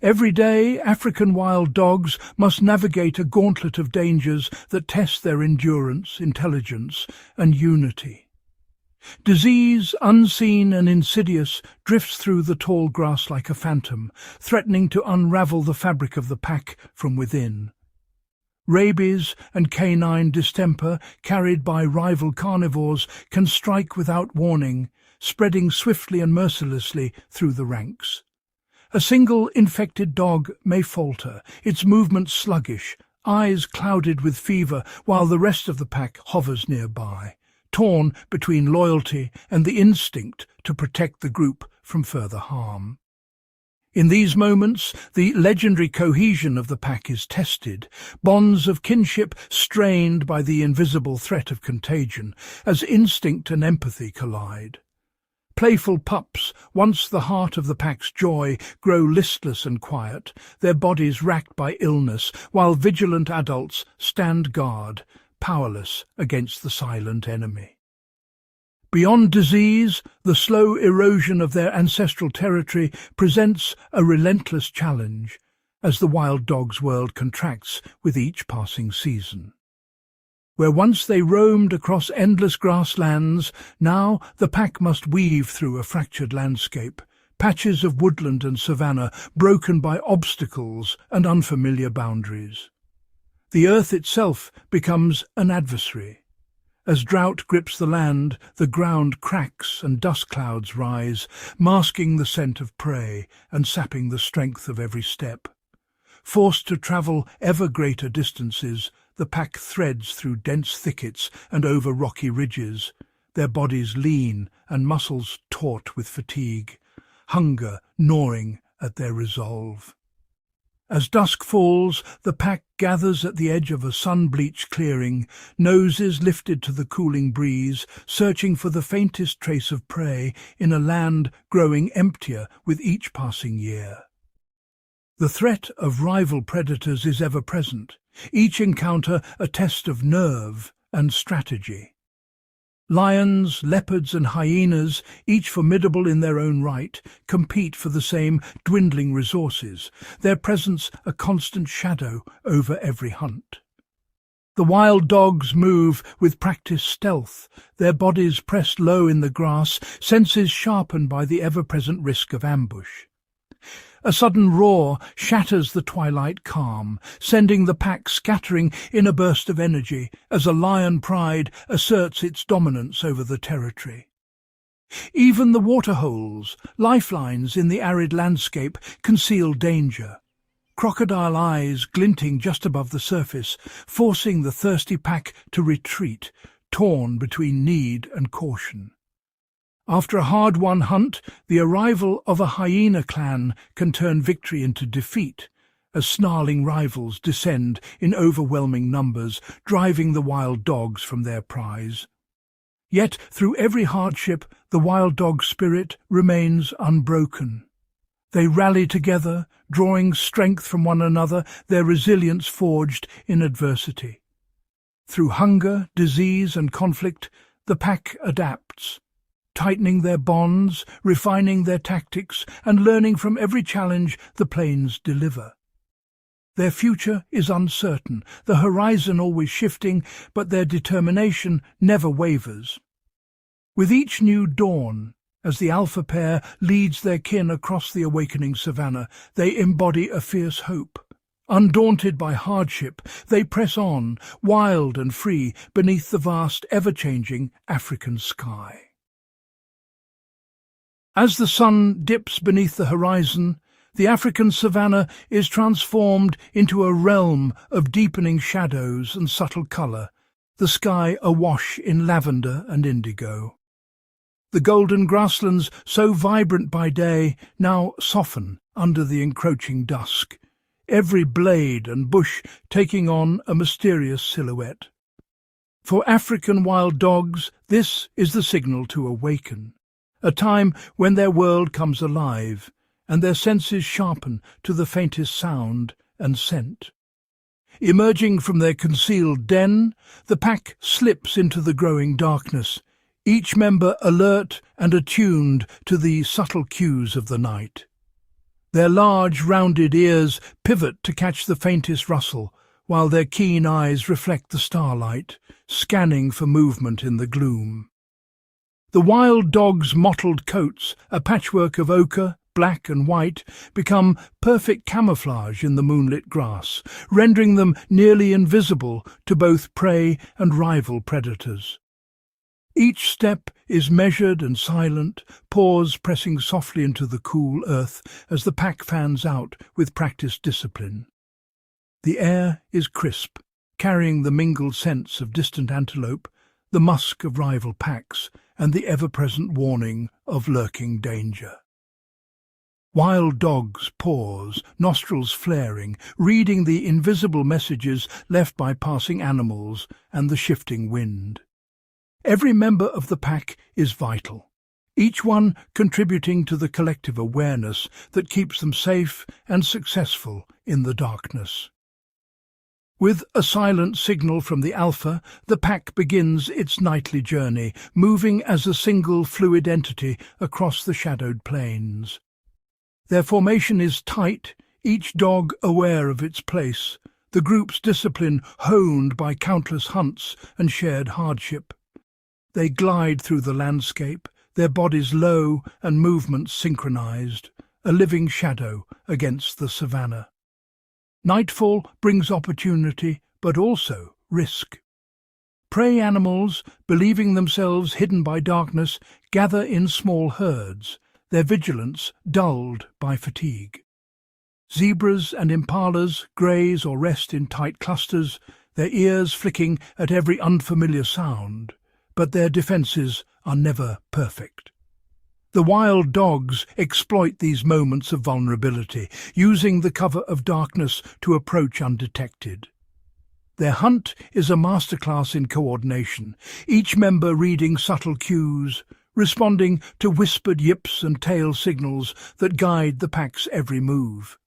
Every day, African wild dogs must navigate a gauntlet of dangers that test their endurance, intelligence, and unity. Disease, unseen and insidious, drifts through the tall grass like a phantom, threatening to unravel the fabric of the pack from within. Rabies and canine distemper, carried by rival carnivores, can strike without warning, spreading swiftly and mercilessly through the ranks. A single infected dog may falter, its movements sluggish, eyes clouded with fever, while the rest of the pack hovers nearby, torn between loyalty and the instinct to protect the group from further harm. In these moments, the legendary cohesion of the pack is tested, bonds of kinship strained by the invisible threat of contagion, as instinct and empathy collide. Playful pups, once the heart of the pack's joy, grow listless and quiet, their bodies racked by illness, while vigilant adults stand guard, powerless against the silent enemy. Beyond disease, the slow erosion of their ancestral territory presents a relentless challenge as the wild dog's world contracts with each passing season. Where once they roamed across endless grasslands, now the pack must weave through a fractured landscape, patches of woodland and savannah broken by obstacles and unfamiliar boundaries. The earth itself becomes an adversary, As drought grips the land, the ground cracks and dust clouds rise, masking the scent of prey and sapping the strength of every step. Forced to travel ever greater distances, the pack threads through dense thickets and over rocky ridges, their bodies lean and muscles taut with fatigue, hunger gnawing at their resolve. As dusk falls, the pack gathers at the edge of a sun-bleached clearing, noses lifted to the cooling breeze, searching for the faintest trace of prey in a land growing emptier with each passing year. The threat of rival predators is ever present, each encounter a test of nerve and strategy. Lions, leopards and hyenas, each formidable in their own right, compete for the same dwindling resources, their presence a constant shadow over every hunt. The wild dogs move with practiced stealth, their bodies pressed low in the grass, senses sharpened by the ever-present risk of ambush. A sudden roar shatters the twilight calm, sending the pack scattering in a burst of energy as a lion pride asserts its dominance over the territory. Even the waterholes, lifelines in the arid landscape, conceal danger. Crocodile eyes glinting just above the surface, forcing the thirsty pack to retreat, torn between need and caution. After a hard-won hunt, the arrival of a hyena clan can turn victory into defeat, as snarling rivals descend in overwhelming numbers, driving the wild dogs from their prize. Yet, through every hardship, the wild dog spirit remains unbroken. They rally together, drawing strength from one another, their resilience forged in adversity. Through hunger, disease and conflict, the pack adapts, tightening their bonds, refining their tactics, and learning from every challenge the plains deliver. Their future is uncertain, the horizon always shifting, but their determination never wavers. With each new dawn, as the alpha pair leads their kin across the awakening savannah, they embody a fierce hope. Undaunted by hardship, they press on, wild and free, beneath the vast, ever-changing African sky. As the sun dips beneath the horizon, the African savannah is transformed into a realm of deepening shadows and subtle colour, the sky awash in lavender and indigo. The golden grasslands, so vibrant by day, now soften under the encroaching dusk, every blade and bush taking on a mysterious silhouette. For African wild dogs, this is the signal to awaken, a time when their world comes alive, and their senses sharpen to the faintest sound and scent. Emerging from their concealed den, the pack slips into the growing darkness, each member alert and attuned to the subtle cues of the night. Their large, rounded ears pivot to catch the faintest rustle, while their keen eyes reflect the starlight, scanning for movement in the gloom. The wild dog's mottled coats, a patchwork of ochre, black and white, become perfect camouflage in the moonlit grass, rendering them nearly invisible to both prey and rival predators. Each step is measured and silent, paws pressing softly into the cool earth as the pack fans out with practiced discipline. The air is crisp, carrying the mingled scents of distant antelope, the musk of rival packs, and the ever-present warning of lurking danger. Wild dogs pause, nostrils flaring, reading the invisible messages left by passing animals and the shifting wind. Every member of the pack is vital, each one contributing to the collective awareness that keeps them safe and successful in the darkness. With a silent signal from the alpha, the pack begins its nightly journey, moving as a single fluid entity across the shadowed plains. Their formation is tight, each dog aware of its place, the group's discipline honed by countless hunts and shared hardship. They glide through the landscape, their bodies low and movements synchronized, a living shadow against the savannah. Nightfall brings opportunity, but also risk. Prey animals, believing themselves hidden by darkness, gather in small herds, their vigilance dulled by fatigue. Zebras and impalas graze or rest in tight clusters, their ears flicking at every unfamiliar sound, but their defences are never perfect. The wild dogs exploit these moments of vulnerability, using the cover of darkness to approach undetected. Their hunt is a masterclass in coordination, each member reading subtle cues, responding to whispered yips and tail signals that guide the pack's every move.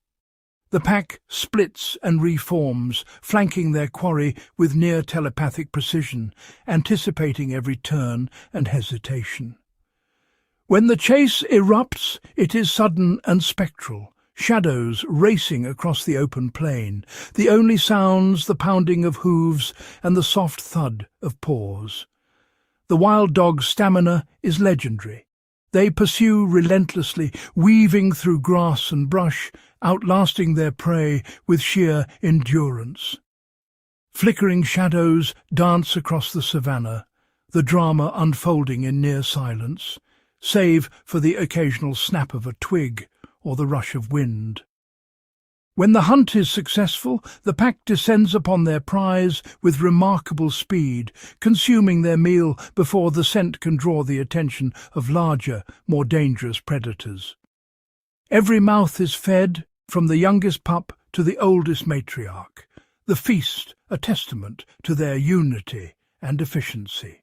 The pack splits and reforms, flanking their quarry with near telepathic precision, anticipating every turn and hesitation. When the chase erupts, it is sudden and spectral, shadows racing across the open plain, the only sounds the pounding of hooves and the soft thud of paws. The wild dog's stamina is legendary. They pursue relentlessly, weaving through grass and brush, outlasting their prey with sheer endurance. Flickering shadows dance across the savannah, the drama unfolding in near silence, save for the occasional snap of a twig or the rush of wind. When the hunt is successful, the pack descends upon their prize with remarkable speed, consuming their meal before the scent can draw the attention of larger, more dangerous predators. Every mouth is fed, from the youngest pup to the oldest matriarch, the feast a testament to their unity and efficiency.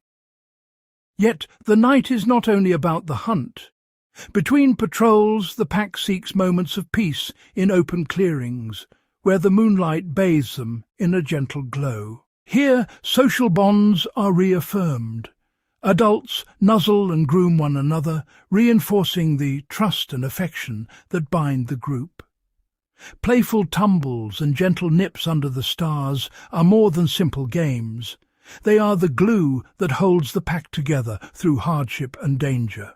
Yet the night is not only about the hunt. Between patrols, the pack seeks moments of peace in open clearings, where the moonlight bathes them in a gentle glow. Here, social bonds are reaffirmed. Adults nuzzle and groom one another, reinforcing the trust and affection that bind the group. Playful tumbles and gentle nips under the stars are more than simple games. They are the glue that holds the pack together through hardship and danger.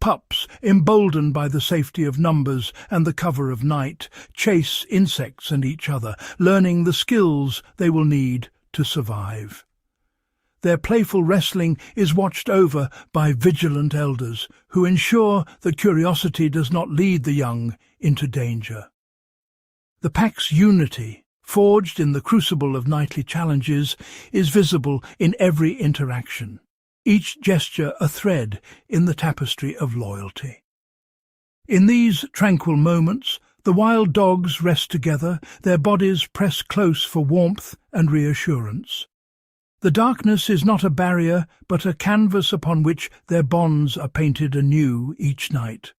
Pups, emboldened by the safety of numbers and the cover of night, chase insects and each other, learning the skills they will need to survive. Their playful wrestling is watched over by vigilant elders who ensure that curiosity does not lead the young into danger. The pack's unity, forged in the crucible of nightly challenges, is visible in every interaction, each gesture a thread in the tapestry of loyalty. In these tranquil moments, the wild dogs rest together, their bodies press close for warmth and reassurance. The darkness is not a barrier, but a canvas upon which their bonds are painted anew each night.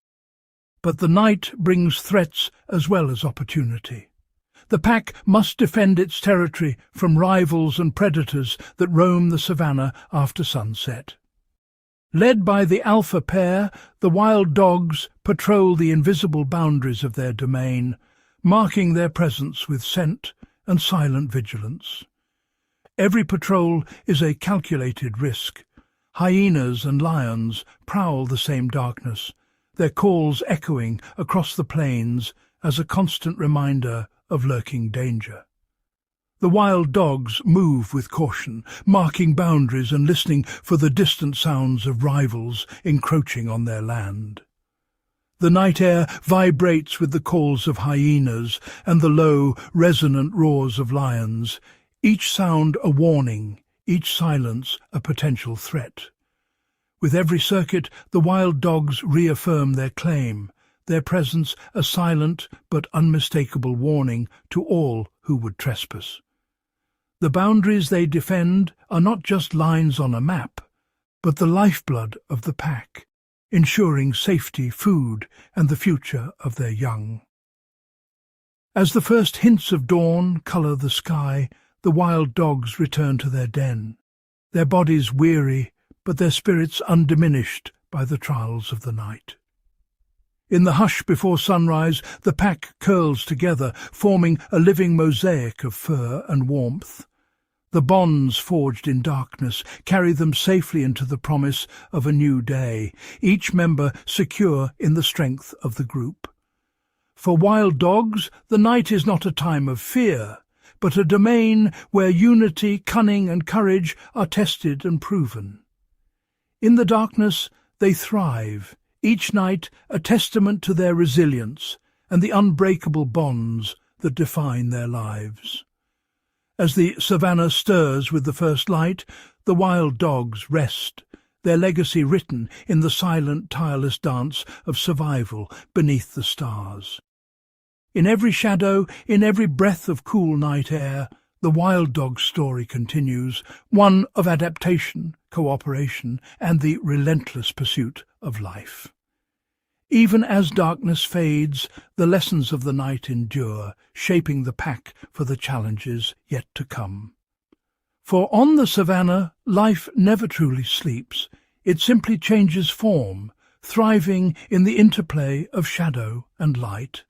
But the night brings threats as well as opportunity. The pack must defend its territory from rivals and predators that roam the savannah after sunset. Led by the alpha pair, the wild dogs patrol the invisible boundaries of their domain, marking their presence with scent and silent vigilance. Every patrol is a calculated risk. Hyenas and lions prowl the same darkness, their calls echoing across the plains as a constant reminder of lurking danger. The wild dogs move with caution, marking boundaries and listening for the distant sounds of rivals encroaching on their land. The night air vibrates with the calls of hyenas and the low, resonant roars of lions, each sound a warning, each silence a potential threat. With every circuit, the wild dogs reaffirm their claim, their presence a silent but unmistakable warning to all who would trespass. The boundaries they defend are not just lines on a map, but the lifeblood of the pack, ensuring safety, food, and the future of their young. As the first hints of dawn colour the sky, the wild dogs return to their den, their bodies weary, but their spirits undiminished by the trials of the night. In the hush before sunrise, the pack curls together, forming a living mosaic of fur and warmth. The bonds forged in darkness carry them safely into the promise of a new day, each member secure in the strength of the group. For wild dogs, the night is not a time of fear, but a domain where unity, cunning and courage are tested and proven. In the darkness they thrive, each night a testament to their resilience and the unbreakable bonds that define their lives. As the savannah stirs with the first light, the wild dogs rest, their legacy written in the silent, tireless dance of survival beneath the stars. In every shadow, in every breath of cool night air, the wild dog's story continues, one of adaptation, cooperation, and the relentless pursuit of life. Even as darkness fades, the lessons of the night endure, shaping the pack for the challenges yet to come. For on the savannah, life never truly sleeps. It simply changes form, thriving in the interplay of shadow and light.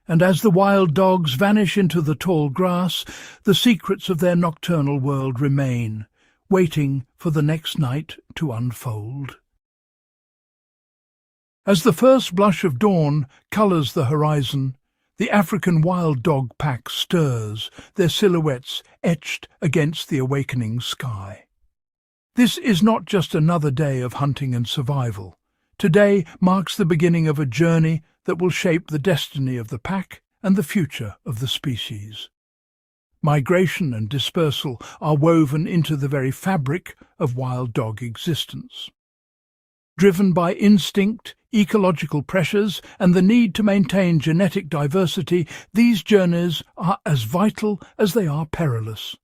And as the wild dogs vanish into the tall grass, the secrets of their nocturnal world remain, waiting for the next night to unfold. As the first blush of dawn colours the horizon, the African wild dog pack stirs, their silhouettes etched against the awakening sky. This is not just another day of hunting and survival. Today marks the beginning of a journey that will shape the destiny of the pack and the future of the species. Migration and dispersal are woven into the very fabric of wild dog existence. Driven by instinct, ecological pressures, and the need to maintain genetic diversity, these journeys are as vital as they are perilous.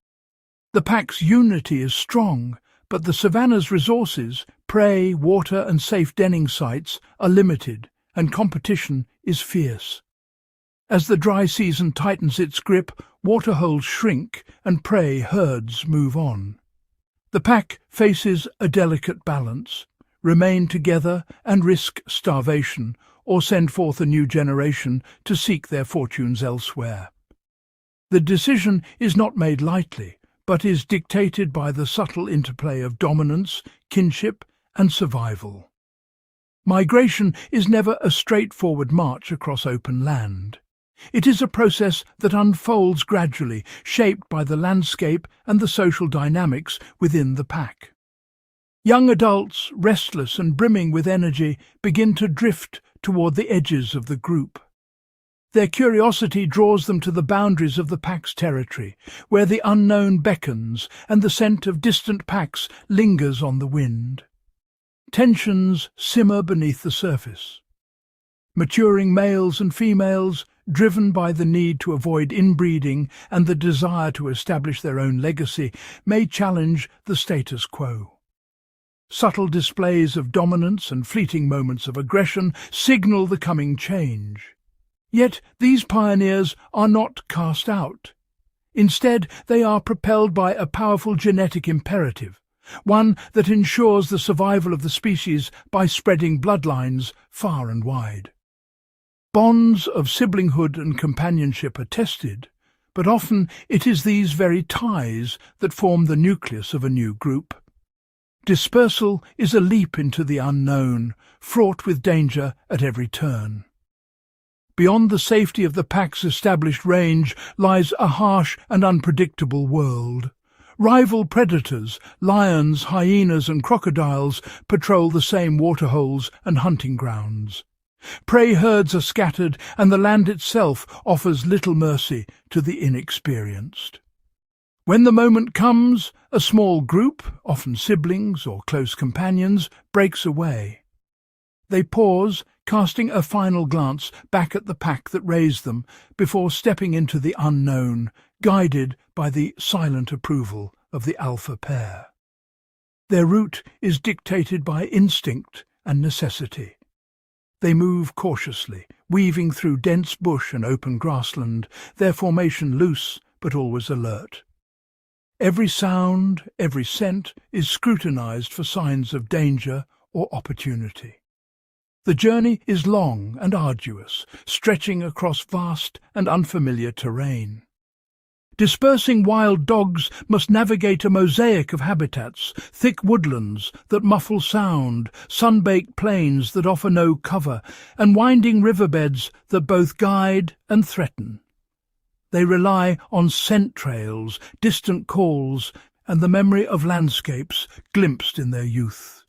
The pack's unity is strong, but the savannah's resources, prey, water and safe denning sites, are limited, and competition is fierce. As the dry season tightens its grip, waterholes shrink and prey herds move on. The pack faces a delicate balance: remain together and risk starvation, or send forth a new generation to seek their fortunes elsewhere. The decision is not made lightly, but is dictated by the subtle interplay of dominance, kinship, and survival. Migration is never a straightforward march across open land. It is a process that unfolds gradually, shaped by the landscape and the social dynamics within the pack. Young adults, restless and brimming with energy, begin to drift toward the edges of the group. Their curiosity draws them to the boundaries of the pack's territory, where the unknown beckons and the scent of distant packs lingers on the wind. Tensions simmer beneath the surface. Maturing males and females, driven by the need to avoid inbreeding and the desire to establish their own legacy, may challenge the status quo. Subtle displays of dominance and fleeting moments of aggression signal the coming change. Yet these pioneers are not cast out. Instead, they are propelled by a powerful genetic imperative, one that ensures the survival of the species by spreading bloodlines far and wide. Bonds of siblinghood and companionship are tested, but often it is these very ties that form the nucleus of a new group. Dispersal is a leap into the unknown, fraught with danger at every turn. Beyond the safety of the pack's established range lies a harsh and unpredictable world. Rival predators, lions, hyenas and crocodiles, patrol the same waterholes and hunting grounds. Prey herds are scattered, and the land itself offers little mercy to the inexperienced. When the moment comes, a small group, often siblings or close companions, breaks away. They pause, casting a final glance back at the pack that raised them before stepping into the unknown, guided by the silent approval of the alpha pair. Their route is dictated by instinct and necessity. They move cautiously, weaving through dense bush and open grassland, their formation loose but always alert. Every sound, every scent is scrutinized for signs of danger or opportunity. The journey is long and arduous, stretching across vast and unfamiliar terrain. Dispersing wild dogs must navigate a mosaic of habitats, thick woodlands that muffle sound, sun-baked plains that offer no cover, and winding riverbeds that both guide and threaten. They rely on scent trails, distant calls, and the memory of landscapes glimpsed in their youth.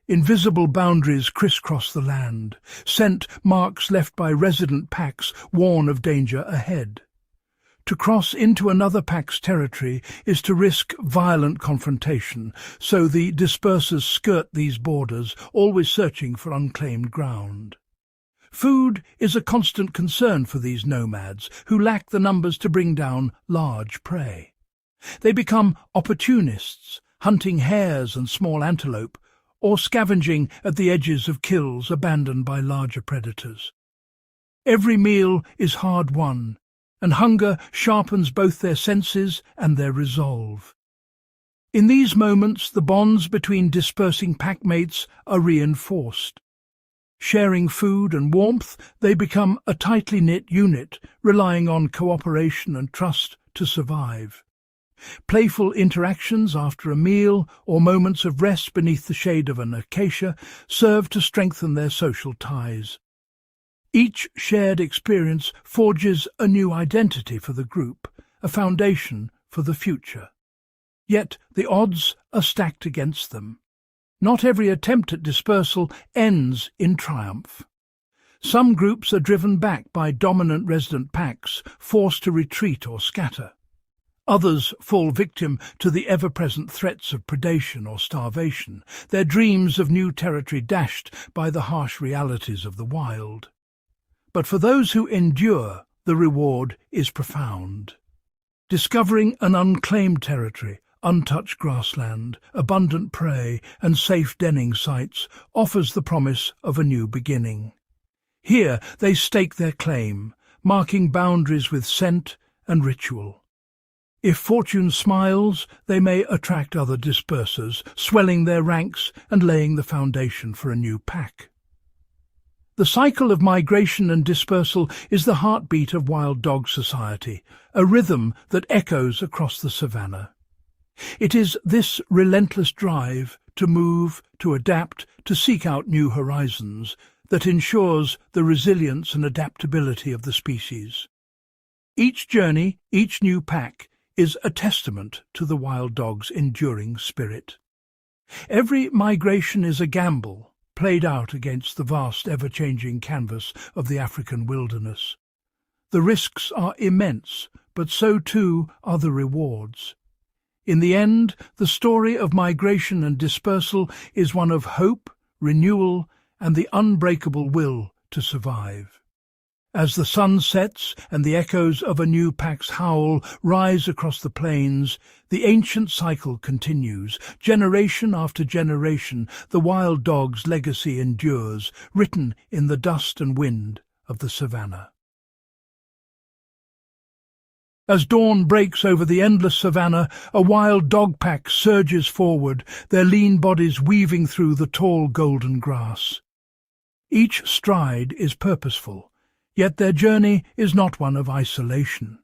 Invisible boundaries crisscross the land, scent marks left by resident packs warn of danger ahead. To cross into another pack's territory is to risk violent confrontation, so the dispersers skirt these borders, always searching for unclaimed ground. Food is a constant concern for these nomads, who lack the numbers to bring down large prey. They become opportunists, hunting hares and small antelope, or scavenging at the edges of kills abandoned by larger predators. Every meal is hard-won, and hunger sharpens both their senses and their resolve. In these moments, the bonds between dispersing packmates are reinforced. Sharing food and warmth, they become a tightly knit unit, relying on cooperation and trust to survive. Playful interactions after a meal or moments of rest beneath the shade of an acacia serve to strengthen their social ties. Each shared experience forges a new identity for the group, a foundation for the future. Yet the odds are stacked against them. Not every attempt at dispersal ends in triumph. Some groups are driven back by dominant resident packs, forced to retreat or scatter. Others fall victim to the ever-present threats of predation or starvation, their dreams of new territory dashed by the harsh realities of the wild. But for those who endure, the reward is profound. Discovering an unclaimed territory, untouched grassland, abundant prey, and safe denning sites offers the promise of a new beginning. Here they stake their claim, marking boundaries with scent and ritual. If fortune smiles, they may attract other dispersers, swelling their ranks and laying the foundation for a new pack. The cycle of migration and dispersal is the heartbeat of wild dog society, a rhythm that echoes across the savannah. It is this relentless drive to move, to adapt, to seek out new horizons that ensures the resilience and adaptability of the species. Each journey, each new pack, is a testament to the wild dog's enduring spirit. Every migration is a gamble, played out against the vast, ever-changing canvas of the African wilderness. The risks are immense, but so too are the rewards. In the end, the story of migration and dispersal is one of hope, renewal, and the unbreakable will to survive. As the sun sets and the echoes of a new pack's howl rise across the plains, the ancient cycle continues. Generation after generation, the wild dog's legacy endures, written in the dust and wind of the savannah. As dawn breaks over the endless savannah, a wild dog pack surges forward, their lean bodies weaving through the tall golden grass. Each stride is purposeful, yet their journey is not one of isolation.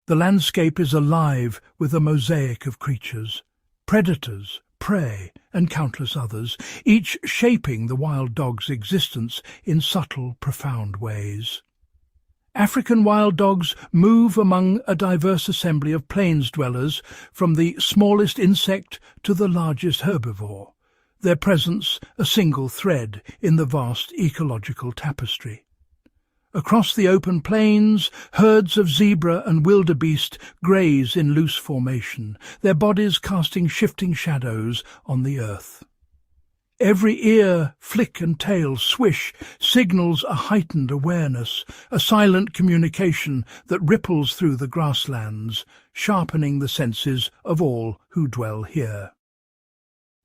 The landscape is alive with a mosaic of creatures, predators, prey, and countless others, each shaping the wild dog's existence in subtle, profound ways. African wild dogs move among a diverse assembly of plains dwellers, from the smallest insect to the largest herbivore, their presence a single thread in the vast ecological tapestry. Across the open plains, herds of zebra and wildebeest graze in loose formation, their bodies casting shifting shadows on the earth. Every ear, flick and tail swish signals a heightened awareness, a silent communication that ripples through the grasslands, sharpening the senses of all who dwell here.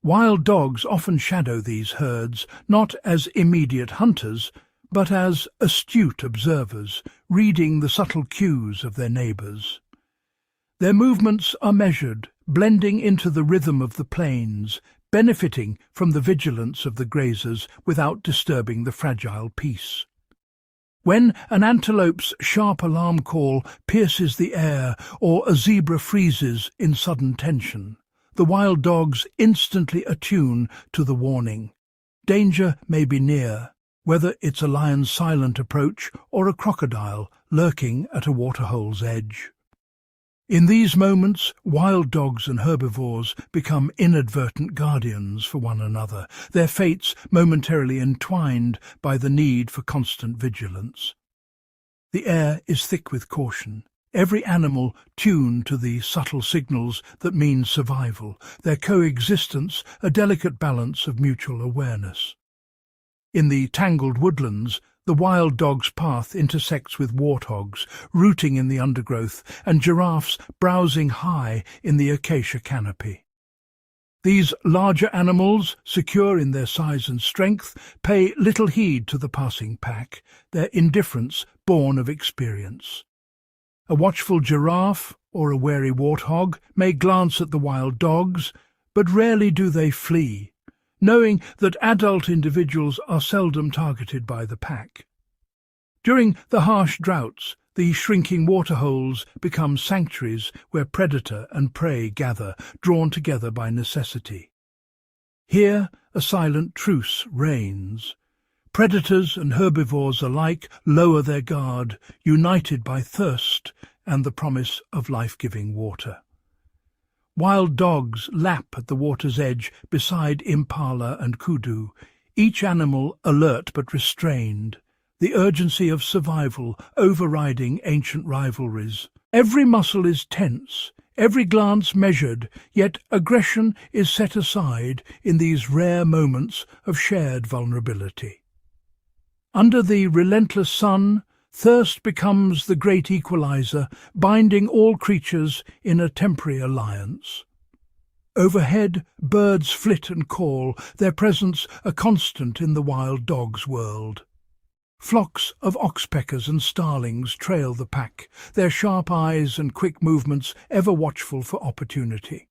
Wild dogs often shadow these herds, not as immediate hunters, but as astute observers, reading the subtle cues of their neighbours. Their movements are measured, blending into the rhythm of the plains, benefiting from the vigilance of the grazers without disturbing the fragile peace. When an antelope's sharp alarm call pierces the air or a zebra freezes in sudden tension, the wild dogs instantly attune to the warning. Danger may be near, whether it's a lion's silent approach or a crocodile lurking at a waterhole's edge. In these moments, wild dogs and herbivores become inadvertent guardians for one another, their fates momentarily entwined by the need for constant vigilance. The air is thick with caution, every animal tuned to the subtle signals that mean survival, their coexistence a delicate balance of mutual awareness. In the tangled woodlands, the wild dog's path intersects with warthogs, rooting in the undergrowth, and giraffes browsing high in the acacia canopy. These larger animals, secure in their size and strength, pay little heed to the passing pack, their indifference born of experience. A watchful giraffe or a wary warthog may glance at the wild dogs, but rarely do they flee, knowing that adult individuals are seldom targeted by the pack. During the harsh droughts, the shrinking waterholes become sanctuaries where predator and prey gather, drawn together by necessity. Here a silent truce reigns. Predators and herbivores alike lower their guard, united by thirst and the promise of life-giving water. Wild dogs lap at the water's edge beside impala and kudu, each animal alert but restrained, the urgency of survival overriding ancient rivalries. Every muscle is tense, every glance measured, yet aggression is set aside in these rare moments of shared vulnerability. Under the relentless sun, thirst becomes the great equalizer, binding all creatures in a temporary alliance. Overhead, birds flit and call, their presence a constant in the wild dog's world. Flocks of oxpeckers and starlings trail the pack, their sharp eyes and quick movements ever watchful for opportunity.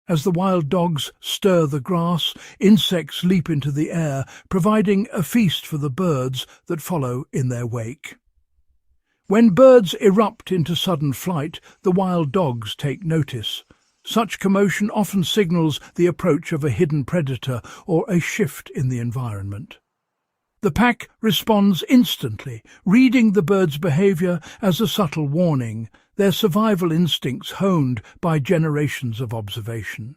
As the wild dogs stir the grass, insects leap into the air, providing a feast for the birds that follow in their wake. When birds erupt into sudden flight, the wild dogs take notice. Such commotion often signals the approach of a hidden predator or a shift in the environment. The pack responds instantly, reading the bird's behavior as a subtle warning, their survival instincts honed by generations of observation.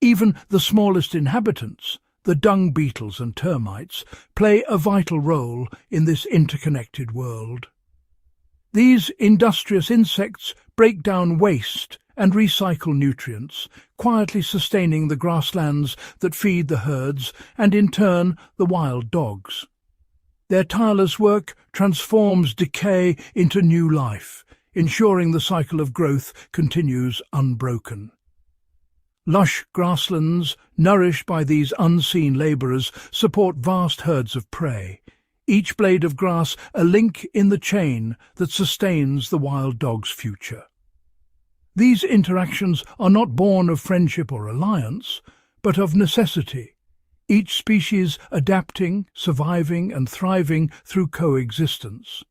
Even the smallest inhabitants, the dung beetles and termites, play a vital role in this interconnected world. These industrious insects break down waste and recycle nutrients, quietly sustaining the grasslands that feed the herds and, in turn, the wild dogs. Their tireless work transforms decay into new life, ensuring the cycle of growth continues unbroken. Lush grasslands, nourished by these unseen labourers, support vast herds of prey, each blade of grass a link in the chain that sustains the wild dog's future. These interactions are not born of friendship or alliance, but of necessity, each species adapting, surviving and thriving through coexistence.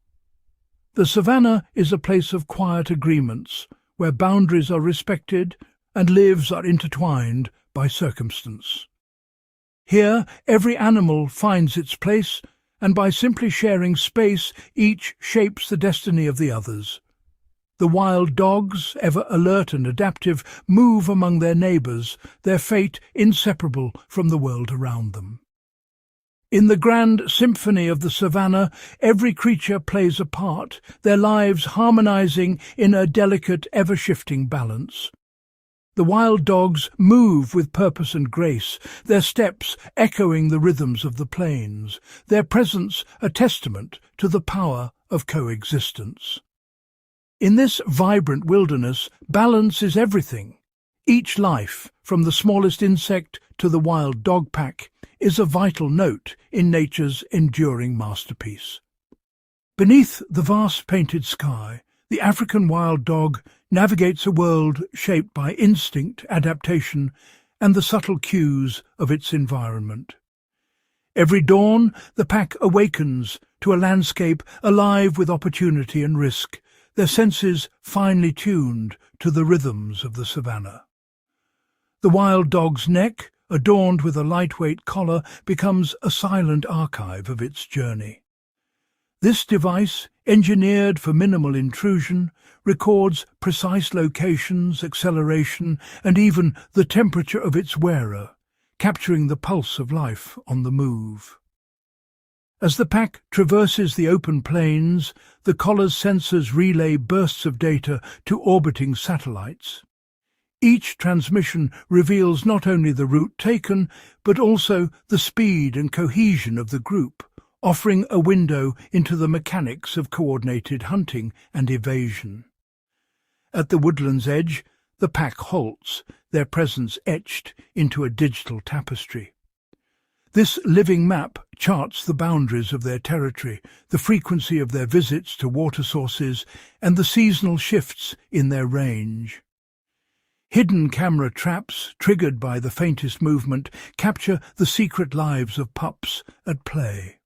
The savannah is a place of quiet agreements, where boundaries are respected and lives are intertwined by circumstance. Here, every animal finds its place, and by simply sharing space, each shapes the destiny of the others. The wild dogs, ever alert and adaptive, move among their neighbours, their fate inseparable from the world around them. In the grand symphony of the savannah, every creature plays a part, their lives harmonising in a delicate, ever-shifting balance. The wild dogs move with purpose and grace, their steps echoing the rhythms of the plains, their presence a testament to the power of coexistence. In this vibrant wilderness, balance is everything. Each life, from the smallest insect to the wild dog pack, is a vital note in nature's enduring masterpiece. Beneath the vast painted sky, the African wild dog navigates a world shaped by instinct, adaptation, and the subtle cues of its environment. Every dawn, the pack awakens to a landscape alive with opportunity and risk, their senses finely tuned to the rhythms of the savannah. The wild dog's neck, adorned with a lightweight collar, becomes a silent archive of its journey. This device, engineered for minimal intrusion, records precise locations, acceleration, and even the temperature of its wearer, capturing the pulse of life on the move. As the pack traverses the open plains, the collar's sensors relay bursts of data to orbiting satellites. Each transmission reveals not only the route taken, but also the speed and cohesion of the group, offering a window into the mechanics of coordinated hunting and evasion. At the woodland's edge, the pack halts, their presence etched into a digital tapestry. This living map charts the boundaries of their territory, the frequency of their visits to water sources, and the seasonal shifts in their range. Hidden camera traps, triggered by the faintest movement, capture the secret lives of pups at play.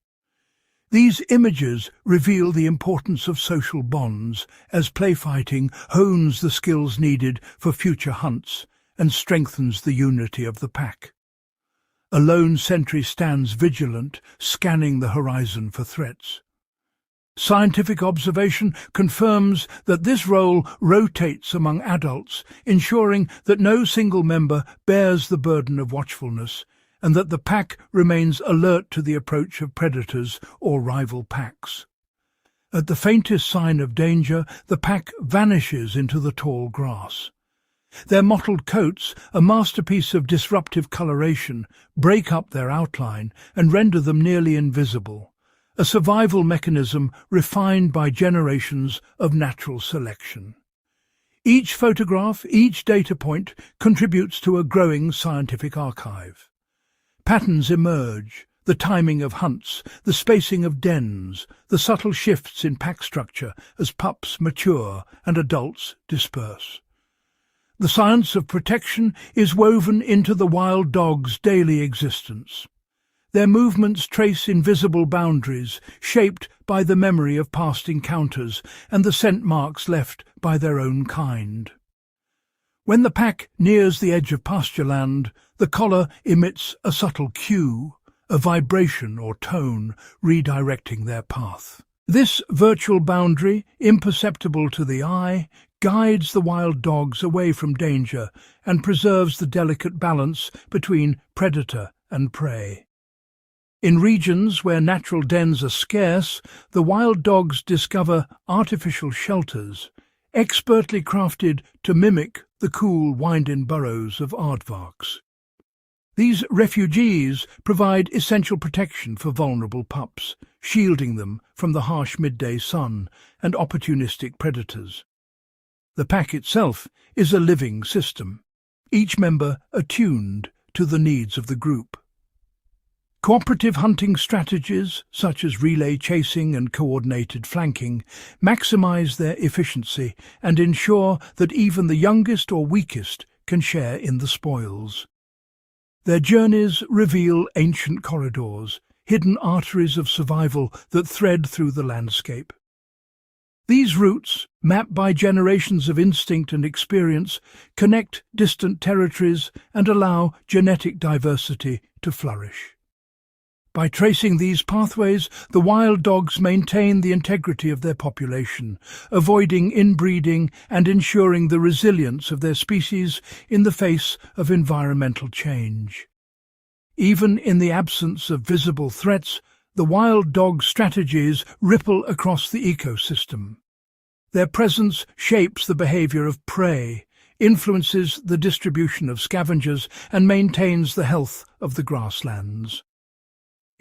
These images reveal the importance of social bonds, as playfighting hones the skills needed for future hunts and strengthens the unity of the pack. A lone sentry stands vigilant, scanning the horizon for threats. Scientific observation confirms that this role rotates among adults, ensuring that no single member bears the burden of watchfulness, and that the pack remains alert to the approach of predators or rival packs. At the faintest sign of danger, the pack vanishes into the tall grass. Their mottled coats, a masterpiece of disruptive coloration, break up their outline and render them nearly invisible, a survival mechanism refined by generations of natural selection. Each photograph, each data point, contributes to a growing scientific archive. Patterns emerge, the timing of hunts, the spacing of dens, the subtle shifts in pack structure as pups mature and adults disperse. The science of protection is woven into the wild dog's daily existence. Their movements trace invisible boundaries, shaped by the memory of past encounters and the scent marks left by their own kind. When the pack nears the edge of pastureland, the collar emits a subtle cue, a vibration or tone redirecting their path. This virtual boundary, imperceptible to the eye, guides the wild dogs away from danger and preserves the delicate balance between predator and prey. In regions where natural dens are scarce, the wild dogs discover artificial shelters, expertly crafted to mimic the cool, wind-in burrows of aardvarks. These refugees provide essential protection for vulnerable pups, shielding them from the harsh midday sun and opportunistic predators. The pack itself is a living system, each member attuned to the needs of the group. Cooperative hunting strategies, such as relay chasing and coordinated flanking, maximize their efficiency and ensure that even the youngest or weakest can share in the spoils. Their journeys reveal ancient corridors, hidden arteries of survival that thread through the landscape. These routes, mapped by generations of instinct and experience, connect distant territories and allow genetic diversity to flourish. By tracing these pathways, the wild dogs maintain the integrity of their population, avoiding inbreeding and ensuring the resilience of their species in the face of environmental change. Even in the absence of visible threats, the wild dog strategies ripple across the ecosystem. Their presence shapes the behavior of prey, influences the distribution of scavengers, and maintains the health of the grasslands.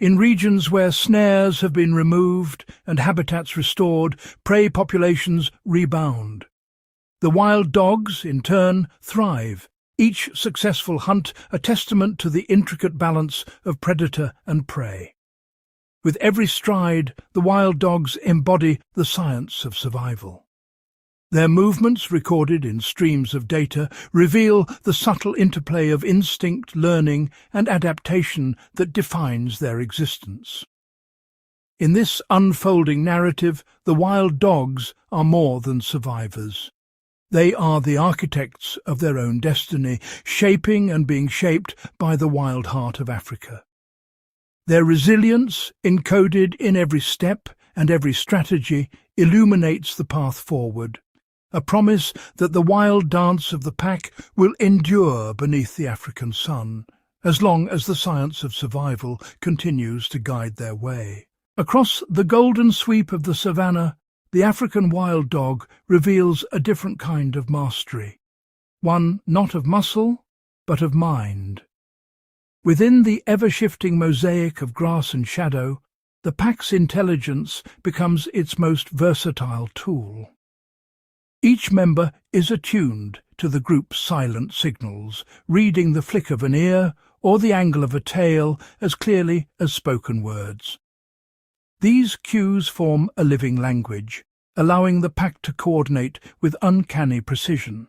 In regions where snares have been removed and habitats restored, prey populations rebound. The wild dogs, in turn, thrive, each successful hunt a testament to the intricate balance of predator and prey. With every stride, the wild dogs embody the science of survival. Their movements, recorded in streams of data, reveal the subtle interplay of instinct, learning, and adaptation that defines their existence. In this unfolding narrative, the wild dogs are more than survivors. They are the architects of their own destiny, shaping and being shaped by the wild heart of Africa. Their resilience, encoded in every step and every strategy illuminates the path forward, a promise that the wild dance of the pack will endure beneath the African sun, as long as the science of survival continues to guide their way. Across the golden sweep of the savannah, the African wild dog reveals a different kind of mastery, one not of muscle, but of mind. Within the ever-shifting mosaic of grass and shadow, the pack's intelligence becomes its most versatile tool. Each member is attuned to the group's silent signals, reading the flick of an ear or the angle of a tail as clearly as spoken words. These cues form a living language, allowing the pack to coordinate with uncanny precision.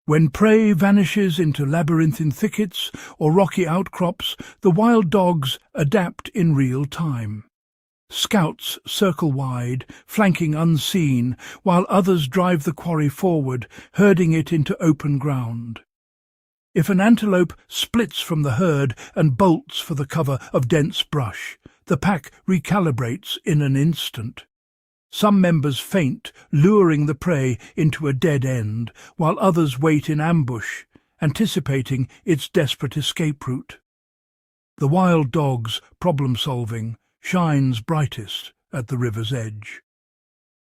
When prey vanishes into labyrinthine thickets or rocky outcrops, the wild dogs adapt in real time. Scouts circle wide, flanking unseen, while others drive the quarry forward, herding it into open ground. If an antelope splits from the herd and bolts for the cover of dense brush, the pack recalibrates in an instant. Some members faint, luring the prey into a dead end, while others wait in ambush, anticipating its desperate escape route. The wild dog's problem-solving shines brightest at the river's edge.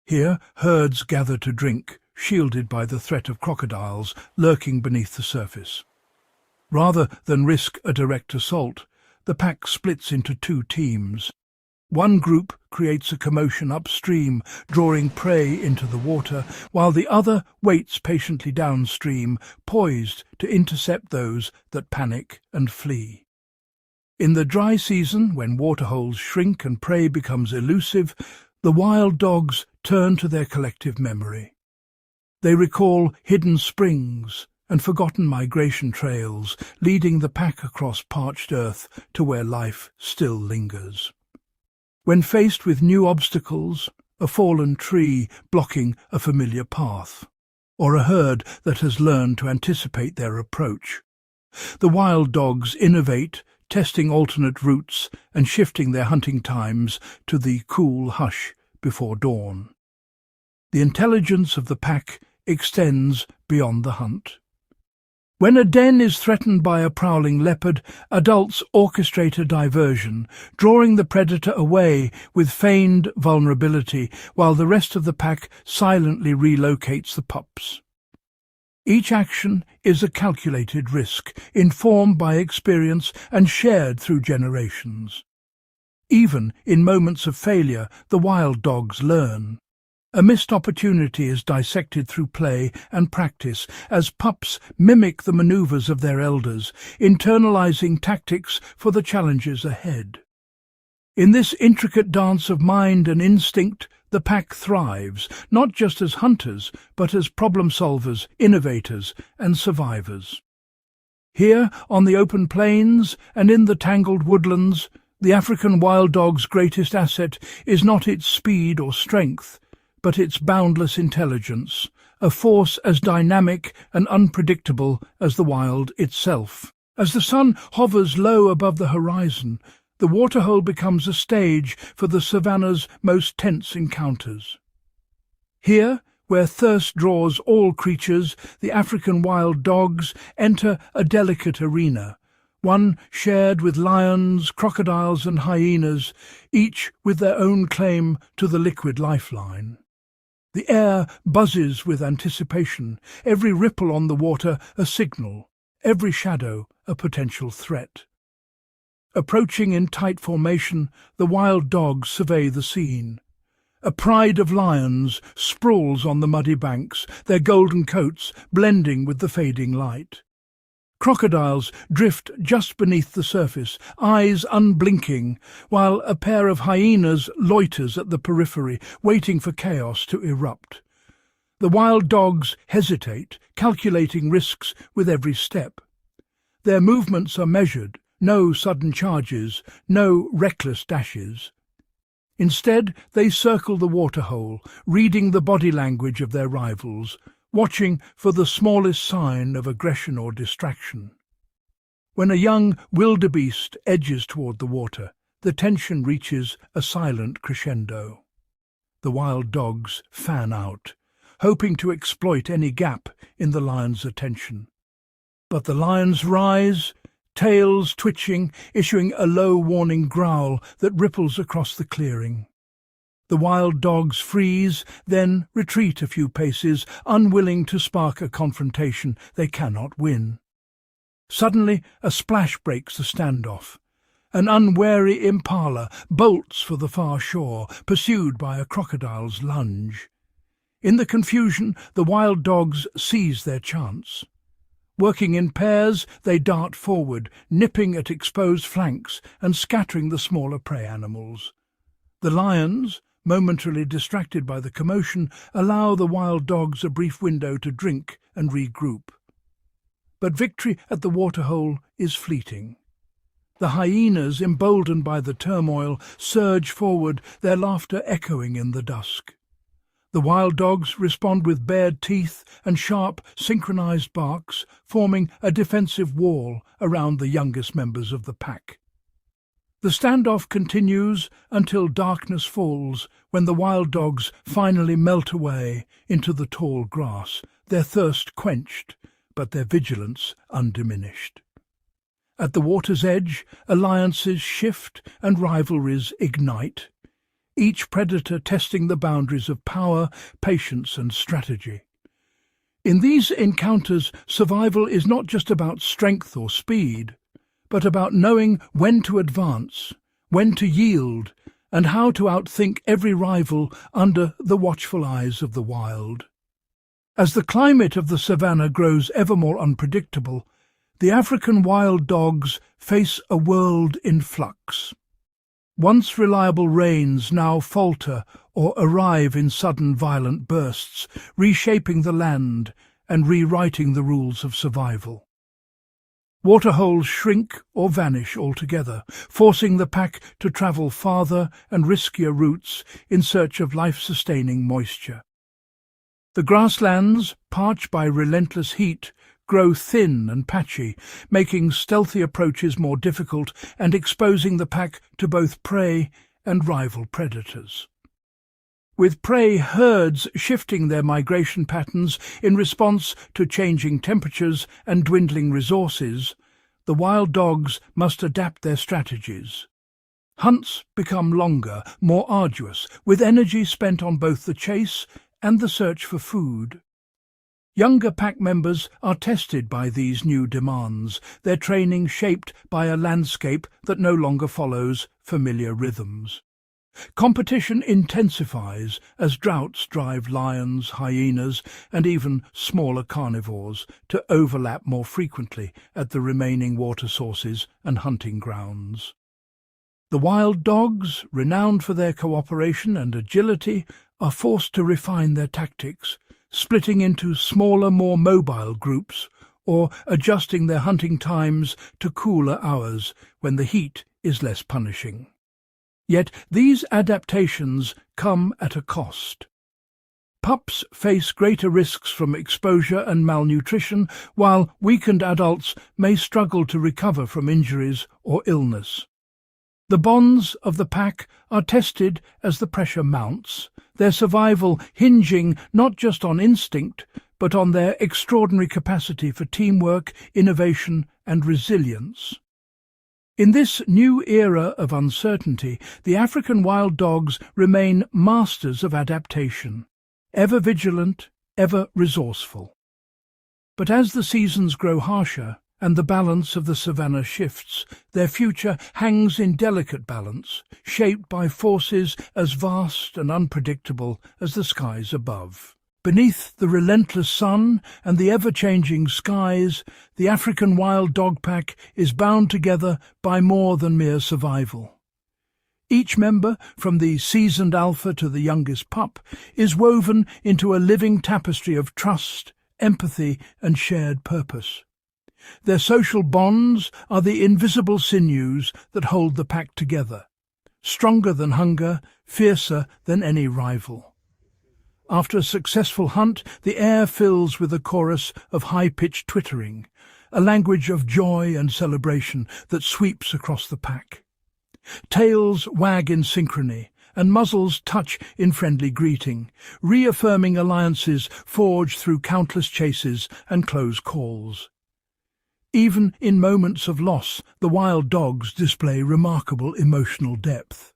Here herds gather to drink, shielded by the threat of crocodiles lurking beneath the surface. Rather than risk a direct assault, the pack splits into two teams. One group creates a commotion upstream, drawing prey into the water, while the other waits patiently downstream, poised to intercept those that panic and flee. In the dry season, when waterholes shrink and prey becomes elusive, the wild dogs turn to their collective memory. They recall hidden springs and forgotten migration trails, leading the pack across parched earth to where life still lingers. When faced with new obstacles, a fallen tree blocking a familiar path, or a herd that has learned to anticipate their approach, the wild dogs innovate, testing alternate routes and shifting their hunting times to the cool hush before dawn. The intelligence of the pack extends beyond the hunt. When a den is threatened by a prowling leopard, adults orchestrate a diversion, drawing the predator away with feigned vulnerability, while the rest of the pack silently relocates the pups. Each action is a calculated risk, informed by experience and shared through generations. Even in moments of failure, the wild dogs learn. A missed opportunity is dissected through play and practice as pups mimic the maneuvers of their elders, internalizing tactics for the challenges ahead. In this intricate dance of mind and instinct, the pack thrives, not just as hunters, but as problem-solvers, innovators, and survivors. Here, on the open plains and in the tangled woodlands, the African wild dog's greatest asset is not its speed or strength, but its boundless intelligence, a force as dynamic and unpredictable as the wild itself. As the sun hovers low above the horizon, the waterhole becomes a stage for the savannah's most tense encounters. Here, where thirst draws all creatures, the African wild dogs enter a delicate arena, one shared with lions, crocodiles and hyenas, each with their own claim to the liquid lifeline. The air buzzes with anticipation, every ripple on the water a signal, every shadow a potential threat. Approaching in tight formation, the wild dogs survey the scene. A pride of lions sprawls on the muddy banks, their golden coats blending with the fading light. Crocodiles drift just beneath the surface, eyes unblinking, while a pair of hyenas loiters at the periphery, waiting for chaos to erupt. The wild dogs hesitate, calculating risks with every step. Their movements are measured, no sudden charges, no reckless dashes. Instead, they circle the waterhole, reading the body language of their rivals, watching for the smallest sign of aggression or distraction. When a young wildebeest edges toward the water, the tension reaches a silent crescendo. The wild dogs fan out, hoping to exploit any gap in the lion's attention. But the lions rise, tails twitching, issuing a low warning growl that ripples across the clearing. The wild dogs freeze, then retreat a few paces, unwilling to spark a confrontation they cannot win. Suddenly, a splash breaks the standoff. An unwary impala bolts for the far shore, pursued by a crocodile's lunge. In the confusion, the wild dogs seize their chance. Working in pairs, they dart forward, nipping at exposed flanks and scattering the smaller prey animals. The lions, momentarily distracted by the commotion, allow the wild dogs a brief window to drink and regroup. But victory at the waterhole is fleeting. The hyenas, emboldened by the turmoil, surge forward, their laughter echoing in the dusk. The wild dogs respond with bared teeth and sharp, synchronized barks, forming a defensive wall around the youngest members of the pack. The standoff continues until darkness falls, when the wild dogs finally melt away into the tall grass, their thirst quenched, but their vigilance undiminished. At the water's edge, alliances shift and rivalries ignite, each predator testing the boundaries of power, patience and strategy. In these encounters, survival is not just about strength or speed, but about knowing when to advance, when to yield, and how to outthink every rival under the watchful eyes of the wild. As the climate of the savannah grows ever more unpredictable, the African wild dogs face a world in flux. Once reliable rains now falter or arrive in sudden violent bursts, reshaping the land and rewriting the rules of survival. Waterholes shrink or vanish altogether, forcing the pack to travel farther and riskier routes in search of life-sustaining moisture. The grasslands, parched by relentless heat, grow thin and patchy, making stealthy approaches more difficult and exposing the pack to both prey and rival predators. With prey herds shifting their migration patterns in response to changing temperatures and dwindling resources, the wild dogs must adapt their strategies. Hunts become longer, more arduous, with energy spent on both the chase and the search for food. Younger pack members are tested by these new demands, their training shaped by a landscape that no longer follows familiar rhythms. Competition intensifies as droughts drive lions, hyenas, and even smaller carnivores to overlap more frequently at the remaining water sources and hunting grounds. The wild dogs, renowned for their cooperation and agility, are forced to refine their tactics, splitting into smaller, more mobile groups, or adjusting their hunting times to cooler hours when the heat is less punishing. Yet these adaptations come at a cost. Pups face greater risks from exposure and malnutrition, while weakened adults may struggle to recover from injuries or illness. The bonds of the pack are tested as the pressure mounts, their survival hinging not just on instinct, but on their extraordinary capacity for teamwork, innovation, and resilience. In this new era of uncertainty, the African wild dogs remain masters of adaptation, ever vigilant, ever resourceful. But as the seasons grow harsher and the balance of the savannah shifts, their future hangs in delicate balance, shaped by forces as vast and unpredictable as the skies above. Beneath the relentless sun and the ever-changing skies, the African wild dog pack is bound together by more than mere survival. Each member, from the seasoned alpha to the youngest pup, is woven into a living tapestry of trust, empathy, and shared purpose. Their social bonds are the invisible sinews that hold the pack together, stronger than hunger, fiercer than any rival. After a successful hunt, the air fills with a chorus of high-pitched twittering, a language of joy and celebration that sweeps across the pack. Tails wag in synchrony, and muzzles touch in friendly greeting, reaffirming alliances forged through countless chases and close calls. Even in moments of loss, the wild dogs display remarkable emotional depth.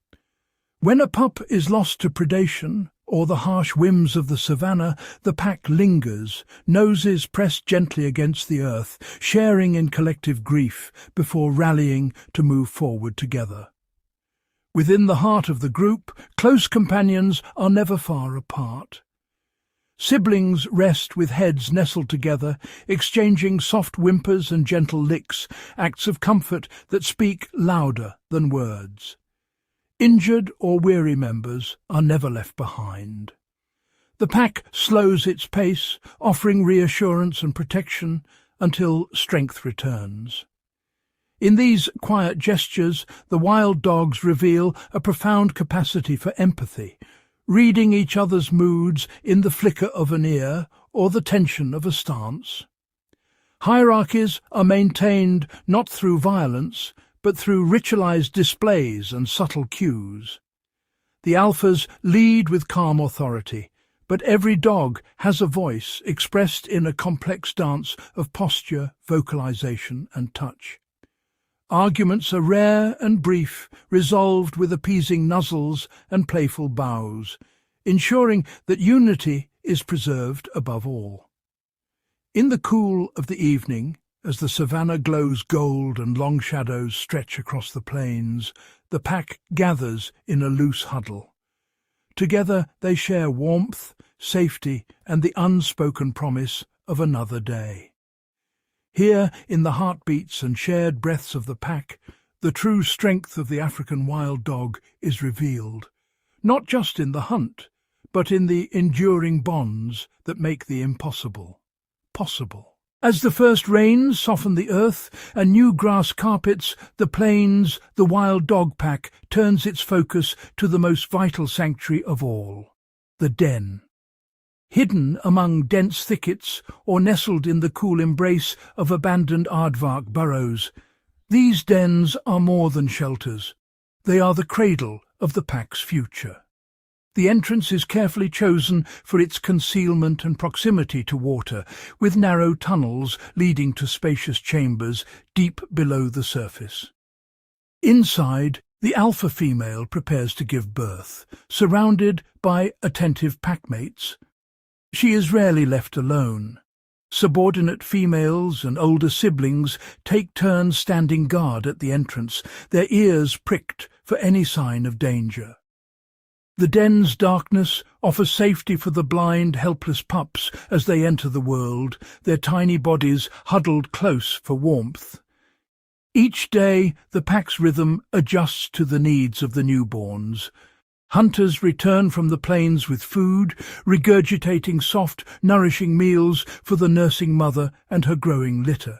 When a pup is lost to predation, or the harsh whims of the savannah, the pack lingers, noses pressed gently against the earth, sharing in collective grief before rallying to move forward together. Within the heart of the group, close companions are never far apart. Siblings rest with heads nestled together, exchanging soft whimpers and gentle licks, acts of comfort that speak louder than words. Injured or weary members are never left behind. The pack slows its pace, offering reassurance and protection until strength returns. In these quiet gestures, the wild dogs reveal a profound capacity for empathy, reading each other's moods in the flicker of an ear or the tension of a stance. Hierarchies are maintained not through violence, but through ritualized displays and subtle cues. The alphas lead with calm authority, but every dog has a voice expressed in a complex dance of posture, vocalization, and touch. Arguments are rare and brief, resolved with appeasing nuzzles and playful bows, ensuring that unity is preserved above all. In the cool of the evening, as the savannah glows gold and long shadows stretch across the plains, the pack gathers in a loose huddle. Together they share warmth, safety, and the unspoken promise of another day. Here, in the heartbeats and shared breaths of the pack, the true strength of the African wild dog is revealed, not just in the hunt, but in the enduring bonds that make the impossible possible. As the first rains soften the earth and new grass carpets the plains, the wild dog pack turns its focus to the most vital sanctuary of all, the den. Hidden among dense thickets or nestled in the cool embrace of abandoned aardvark burrows, these dens are more than shelters. They are the cradle of the pack's future. The entrance is carefully chosen for its concealment and proximity to water, with narrow tunnels leading to spacious chambers deep below the surface. Inside, the alpha female prepares to give birth, surrounded by attentive packmates. She is rarely left alone. Subordinate females and older siblings take turns standing guard at the entrance, their ears pricked for any sign of danger. The den's darkness offers safety for the blind, helpless pups as they enter the world, their tiny bodies huddled close for warmth. Each day, the pack's rhythm adjusts to the needs of the newborns. Hunters return from the plains with food, regurgitating soft, nourishing meals for the nursing mother and her growing litter.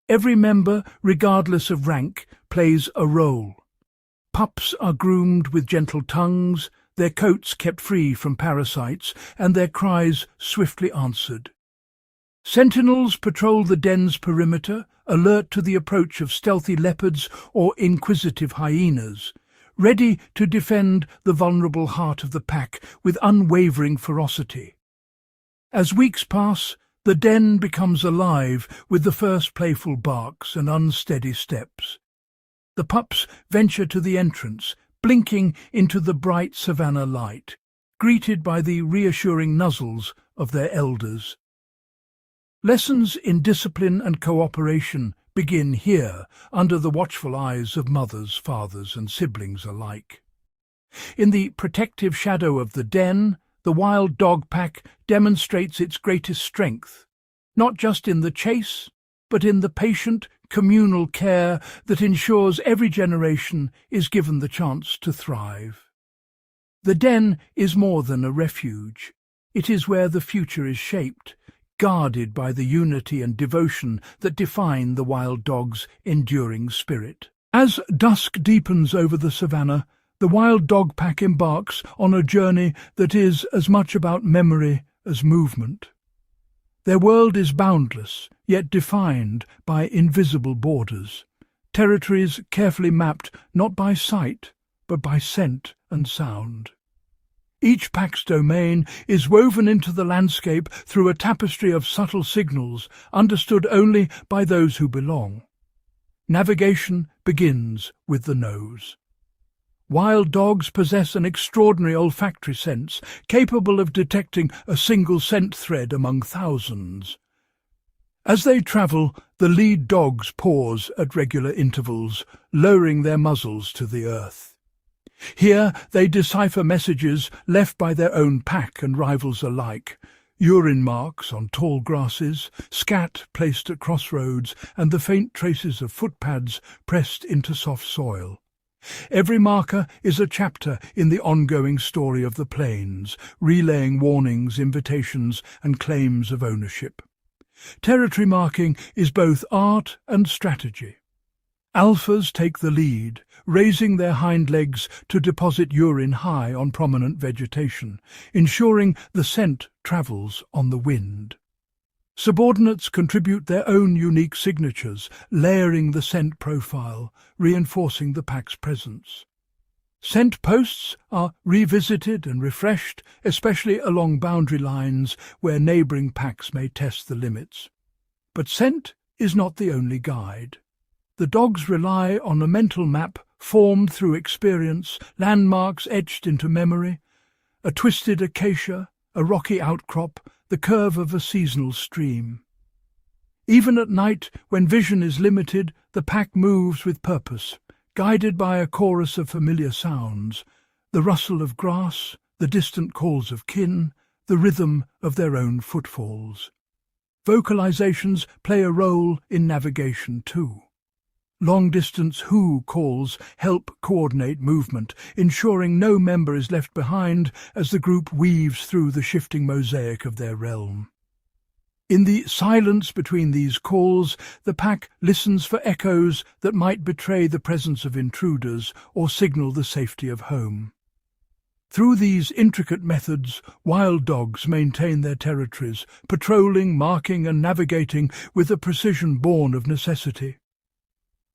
Every member, regardless of rank, plays a role. Pups are groomed with gentle tongues, their coats kept free from parasites, and their cries swiftly answered. Sentinels patrol the den's perimeter, alert to the approach of stealthy leopards or inquisitive hyenas, ready to defend the vulnerable heart of the pack with unwavering ferocity. As weeks pass, the den becomes alive with the first playful barks and unsteady steps. The pups venture to the entrance, blinking into the bright savannah light, greeted by the reassuring nuzzles of their elders. Lessons in discipline and cooperation begin here, under the watchful eyes of mothers, fathers, and siblings alike. In the protective shadow of the den, the wild dog pack demonstrates its greatest strength, not just in the chase, but in the patient, communal care that ensures every generation is given the chance to thrive. The den is more than a refuge. It is where the future is shaped, guarded by the unity and devotion that define the wild dog's enduring spirit. As dusk deepens over the savannah, the wild dog pack embarks on a journey that is as much about memory as movement. Their world is boundless, yet defined by invisible borders. territories carefully mapped not by sight, but by scent and sound. Each pack's domain is woven into the landscape through a tapestry of subtle signals understood only by those who belong. Navigation begins with the nose. Wild dogs possess an extraordinary olfactory sense, capable of detecting a single scent thread among thousands. As they travel, the lead dogs pause at regular intervals, lowering their muzzles to the earth. Here they decipher messages left by their own pack and rivals alike: urine marks on tall grasses, scat placed at crossroads, and the faint traces of footpads pressed into soft soil. Every marker is a chapter in the ongoing story of the plains, relaying warnings, invitations, and claims of ownership. Territory marking is both art and strategy. Alphas take the lead, raising their hind legs to deposit urine high on prominent vegetation, ensuring the scent travels on the wind. Subordinates contribute their own unique signatures, layering the scent profile, reinforcing the pack's presence. Scent posts are revisited and refreshed, especially along boundary lines where neighbouring packs may test the limits. But scent is not the only guide. The dogs rely on a mental map formed through experience, landmarks etched into memory, a twisted acacia, a rocky outcrop, the curve of a seasonal stream. Even at night, when vision is limited, the pack moves with purpose, guided by a chorus of familiar sounds: the rustle of grass, the distant calls of kin, the rhythm of their own footfalls. Vocalizations play a role in navigation too. Long-distance who calls help coordinate movement, ensuring no member is left behind as the group weaves through the shifting mosaic of their realm. In the silence between these calls, the pack listens for echoes that might betray the presence of intruders or signal the safety of home. Through these intricate methods, wild dogs maintain their territories, patrolling, marking and navigating with a precision born of necessity.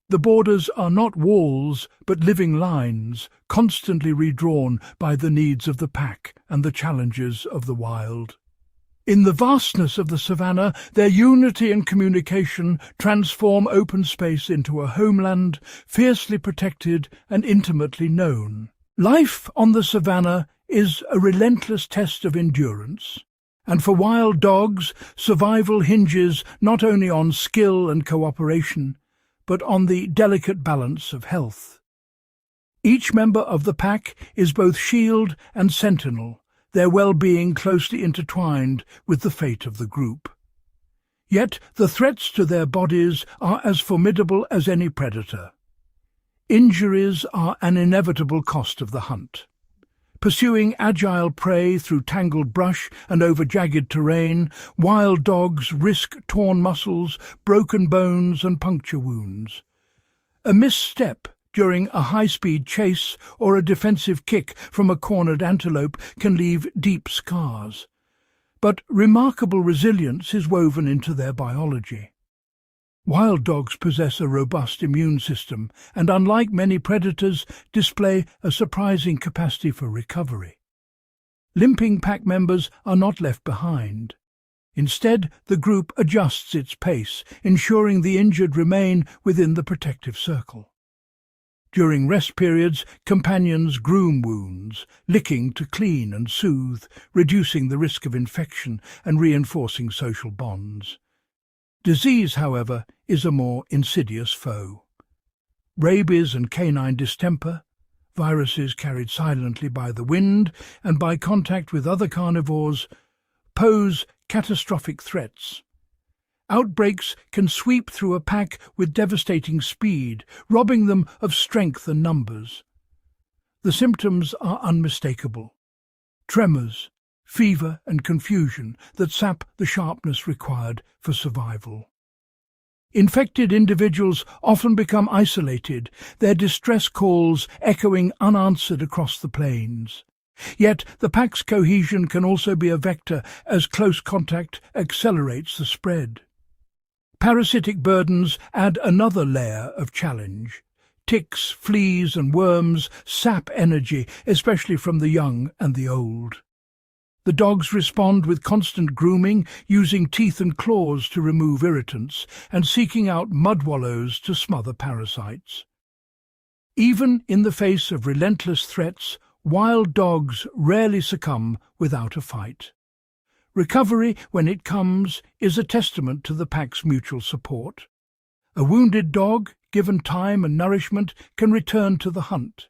The borders are not walls, but living lines, constantly redrawn by the needs of the pack and the challenges of the wild. In the vastness of the savannah, their unity and communication transform open space into a homeland, fiercely protected and intimately known. Life on the savannah is a relentless test of endurance, and for wild dogs, survival hinges not only on skill and cooperation, but on the delicate balance of health. Each member of the pack is both shield and sentinel, their well-being closely intertwined with the fate of the group. Yet the threats to their bodies are as formidable as any predator. Injuries are an inevitable cost of the hunt. Pursuing agile prey through tangled brush and over jagged terrain, wild dogs risk torn muscles, broken bones and puncture wounds. A misstep during a high-speed chase or a defensive kick from a cornered antelope can leave deep scars. But remarkable resilience is woven into their biology. Wild dogs possess a robust immune system and, unlike many predators, display a surprising capacity for recovery. Limping pack members are not left behind. Instead, the group adjusts its pace, ensuring the injured remain within the protective circle. During rest periods, companions groom wounds, licking to clean and soothe, reducing the risk of infection and reinforcing social bonds. Disease, however, is a more insidious foe. Rabies and canine distemper, viruses carried silently by the wind and by contact with other carnivores, pose catastrophic threats. Outbreaks can sweep through a pack with devastating speed, robbing them of strength and numbers. The symptoms are unmistakable: tremors, fever and confusion that sap the sharpness required for survival. Infected individuals often become isolated, their distress calls echoing unanswered across the plains. Yet the pack's cohesion can also be a vector as close contact accelerates the spread. Parasitic burdens add another layer of challenge. Ticks, fleas and worms sap energy, especially from the young and the old. The dogs respond with constant grooming, using teeth and claws to remove irritants, and seeking out mud wallows to smother parasites. Even in the face of relentless threats, wild dogs rarely succumb without a fight. Recovery, when it comes, is a testament to the pack's mutual support. A wounded dog, given time and nourishment, can return to the hunt.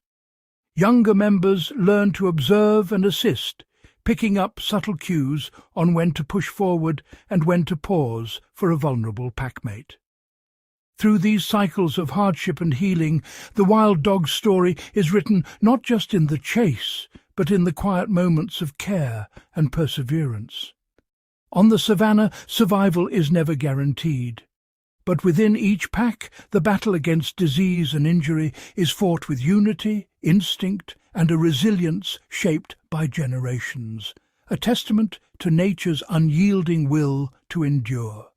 Younger members learn to observe and assist, picking up subtle cues on when to push forward and when to pause for a vulnerable packmate. Through these cycles of hardship and healing, the wild dog's story is written not just in the chase, but in the quiet moments of care and perseverance. On the savannah, survival is never guaranteed. But within each pack, the battle against disease and injury is fought with unity, instinct, and a resilience shaped by generations, a testament to nature's unyielding will to endure.